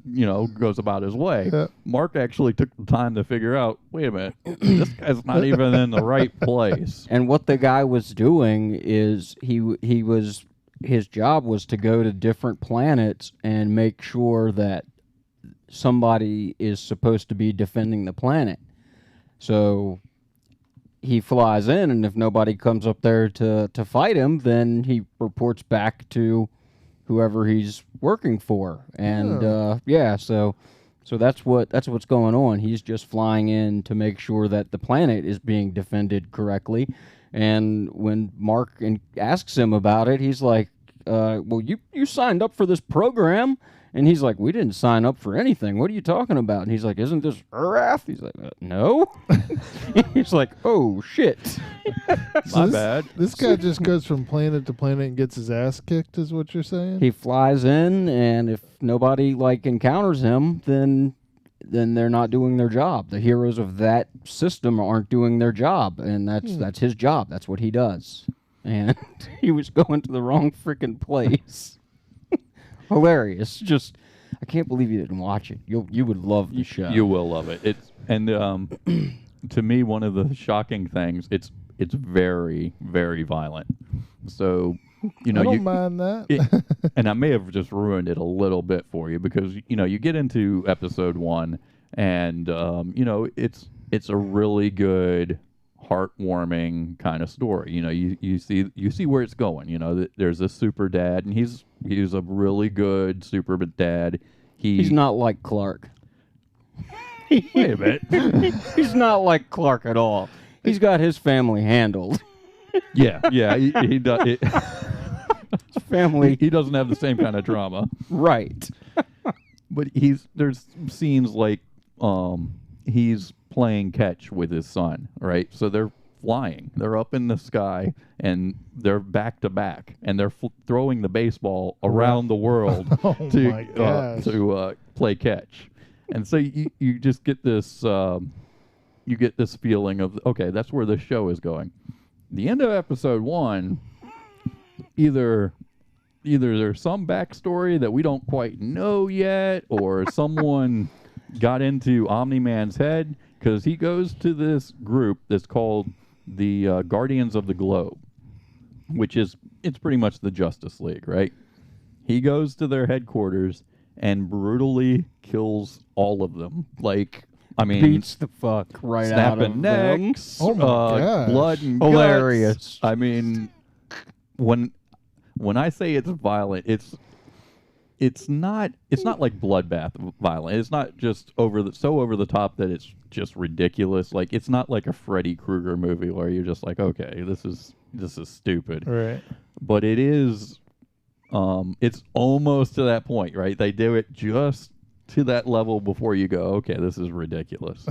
goes about his way. Yeah. Mark actually took the time to figure out, wait a minute, this guy's not even in the right place. And what the guy was doing is his job was to go to different planets and make sure that somebody is supposed to be defending the planet. So he flies in, and if nobody comes up there to fight him, then he reports back to whoever he's working for. And so that's what's going on. He's just flying in to make sure that the planet is being defended correctly. And when Mark asks him about it, he's like, well, you signed up for this program, And he's like, we didn't sign up for anything. What are you talking about? And he's like, isn't this Earth? He's like, no. He's like, oh, shit. My bad. This guy just goes from planet to planet and gets his ass kicked, is what you're saying? He flies in, and if nobody, like, encounters him, then they're not doing their job. The heroes of that system aren't doing their job, and that's his job. That's what he does. And he was going to the wrong freaking place. Hilarious. Just, I can't believe you didn't watch it. You would love the show. You will love it. To me, one of the shocking things, it's very, very violent. So, I don't mind that. And I may have just ruined it a little bit for you because, you get into episode 1 and, it's a really good, heartwarming kind of story. You see where it's going. There's this super dad, and he's a really good super dad. He's not like Clark. Wait a minute. He's not like Clark at all. He's got his family handled. Yeah, he does. His family. He doesn't have the same kind of drama, right? But there's scenes like he's playing catch with his son, right? So they're flying. They're up in the sky, and they're back to back, and they're throwing the baseball around the world to play catch. And so you just get this feeling of, okay, that's where the show is going. The end of episode 1, either there's some backstory that we don't quite know yet, or someone got into Omni-Man's head, because he goes to this group that's called the Guardians of the Globe, it's pretty much the Justice League, right? He goes to their headquarters and brutally kills all of them. Beats the fuck right out of snapping necks, them. Oh my gosh. blood and Hilarious. guts. When I say it's violent, it's not like bloodbath violent. It's not just over the top that it's just ridiculous. Like, it's not like a Freddy Krueger movie where you're just like, okay, this is stupid. Right. But it is. It's almost to that point, right? They do it just to that level before you go, okay, this is ridiculous.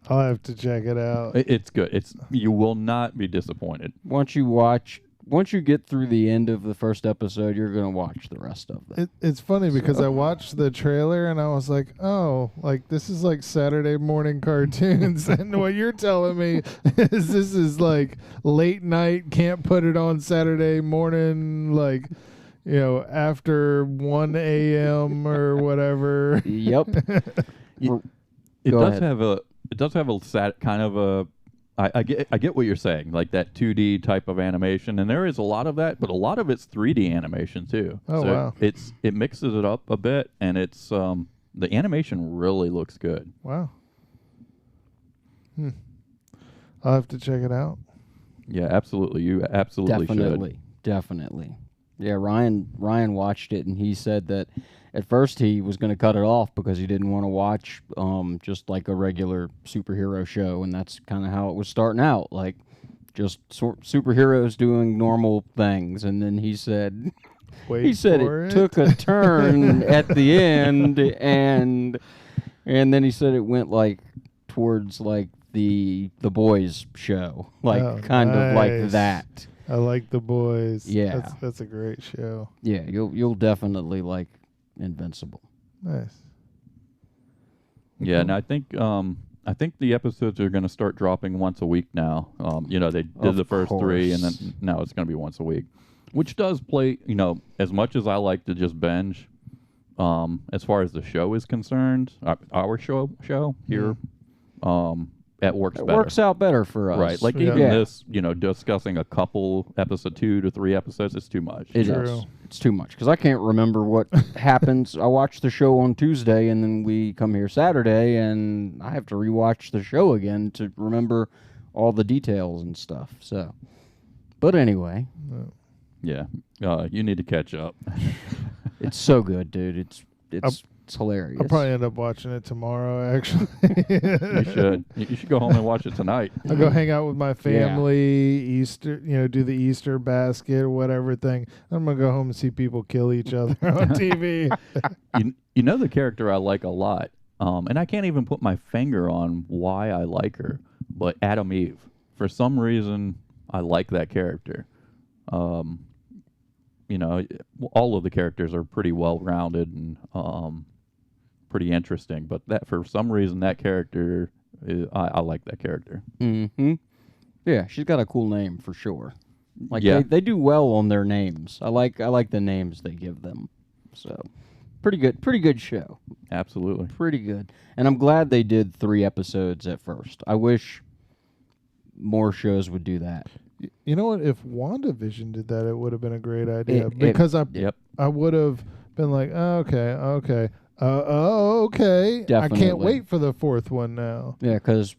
I'll have to check it out. It's good. You will not be disappointed. Once you get through the end of the first episode, you're gonna watch the rest of it. It's funny because I watched the trailer and I was like, oh, like this is like Saturday morning cartoons. And what you're telling me is this is like late night, can't put it on Saturday morning, like, after 1 a.m. or whatever. Yep. It does have a sad kind of a. I get what you're saying, like that 2D type of animation, and there is a lot of that, but a lot of it's 3D animation too. Oh, so wow. It mixes it up a bit, and it's the animation really looks good. Wow. I'll have to check it out. Yeah, absolutely. You absolutely should. Definitely. Yeah, Ryan watched it, and he said that at first he was going to cut it off because he didn't want to watch just like a regular superhero show, and that's kind of how it was starting out, like just superheroes doing normal things. And then he said it took a turn at the end, and then he said it went like towards like the Boys show, like kind of like that. I like The Boys. Yeah, that's a great show. Yeah, you'll definitely like Invincible. Nice. Yeah, and I think the episodes are going to start dropping once a week now. They did the first 3, and then now it's going to be once a week, which does play. As much as I like to just binge, as far as the show is concerned, our show here, it works better. Works out better for us, right? Like even this, discussing a couple episode 2 to 3 episodes, it's too much. It is. It's too much because I can't remember what happens. I watch the show on Tuesday, and then we come here Saturday, and I have to rewatch the show again to remember all the details and stuff. So, but anyway, yeah, you need to catch up. It's so good, dude. It's It's hilarious. I'll probably end up watching it tomorrow, actually. You should. You should go home and watch it tonight. I'll go hang out with my family, Easter, do the Easter basket or whatever thing. I'm going to go home and see people kill each other on TV. You know the character I like a lot, and I can't even put my finger on why I like her, but Adam Eve. For some reason, I like that character. All of the characters are pretty well-rounded and pretty interesting, but that for some reason that character, I like that character. Mm-hmm. Yeah, she's got a cool name for sure. Like Yeah. they do well on their names. I like the names they give them. So pretty good show. Absolutely. Pretty good. And I'm glad they did 3 episodes at first. I wish more shows would do that. You know what? If WandaVision did that, it would have been a great idea. Because I would have been like, okay. Okay. I Definitely. can't wait for the 4th one now. Yeah, because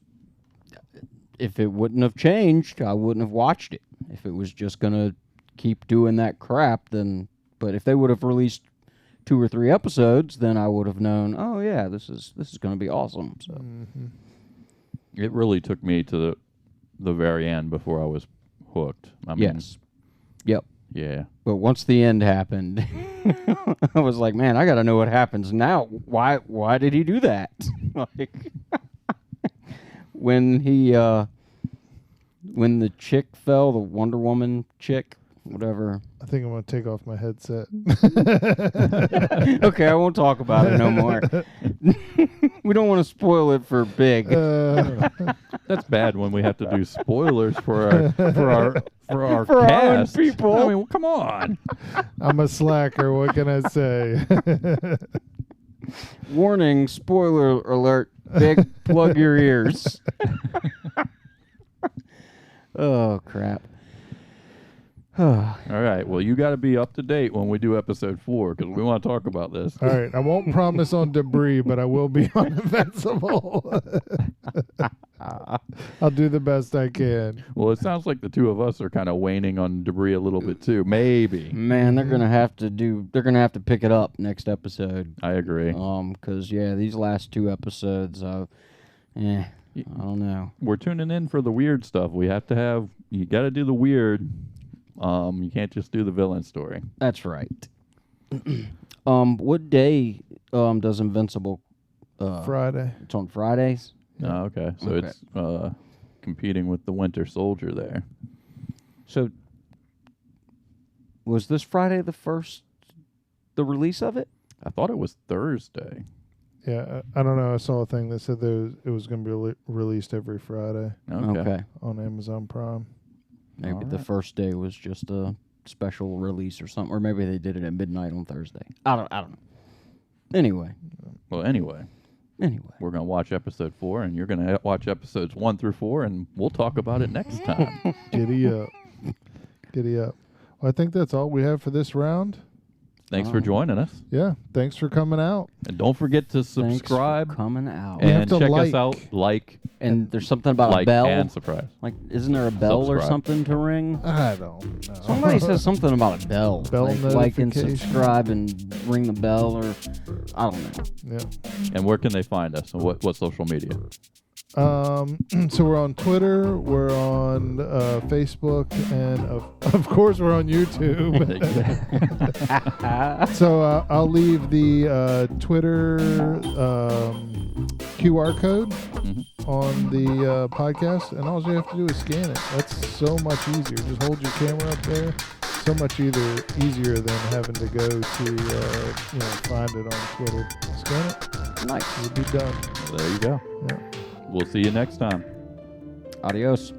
if it wouldn't have changed, I wouldn't have watched it. If it was just going to keep doing that crap, then... But if they would have released 2 or 3 episodes, then I would have known, oh, yeah, this is going to be awesome. So It really took me to the very end before I was hooked. I mean, yes. Yep. Yeah. But once the end happened, I was like, man, I got to know what happens now. Why did he do that? Like, when the chick fell, the Wonder Woman chick, whatever. I think I'm going to take off my headset. Okay, I won't talk about it no more. We don't want to spoil it for Big. That's bad when we have to do spoilers for our For our own cast. people. I mean, come on. I'm a slacker. What can I say? Warning, spoiler alert. Big, plug your ears. Oh, crap. All right. Well, you got to be up to date when we do episode 4 because we want to talk about this. All right. I won't promise on Debris, but I will be on Invincible. I'll do the best I can. Well, it sounds like the two of us are kind of waning on Debris a little bit too. Maybe. Man, they're gonna have to pick it up next episode. I agree. Because these last 2 episodes, I don't know. We're tuning in for the weird stuff. You got to do the weird. You can't just do the villain story. That's right. What day does Invincible? Friday. It's on Fridays. Oh, okay. So it's competing with the Winter Soldier there. So was this Friday the release of it? I thought it was Thursday. Yeah, I don't know. I saw a thing that said it was going to be released every Friday Okay. on Amazon Prime. Maybe the Alright. first day was just a special release or something, or maybe they did it at midnight on Thursday. I don't know. Anyway, Well, anyway, we're going to watch episode 4, and you're going to watch episodes 1 through 4, and we'll talk about it next time. Giddy up. Giddy up. Well, I think that's all we have for this round. Thanks for joining us. Yeah. Thanks for coming out. And don't forget to thanks for subscribe coming out. You have and to check like. us out. Like And there's something about a like bell. and subscribe. Like, isn't there a bell or Subscribe. something to ring? I don't know. Somebody says something about a bell. Bell like and notification. subscribe and ring the bell, or I don't know. Yeah. And where can they find us? And what social media? So we're on Twitter, we're on Facebook, and of course we're on YouTube. So I'll leave the Twitter QR code on the podcast, and all you have to do is scan it. That's so much easier. Just hold your camera up there. So much easier than having to go to find it on Twitter. Scan it. Nice. You'll be done. There you go. Yeah. We'll see you next time. Adios.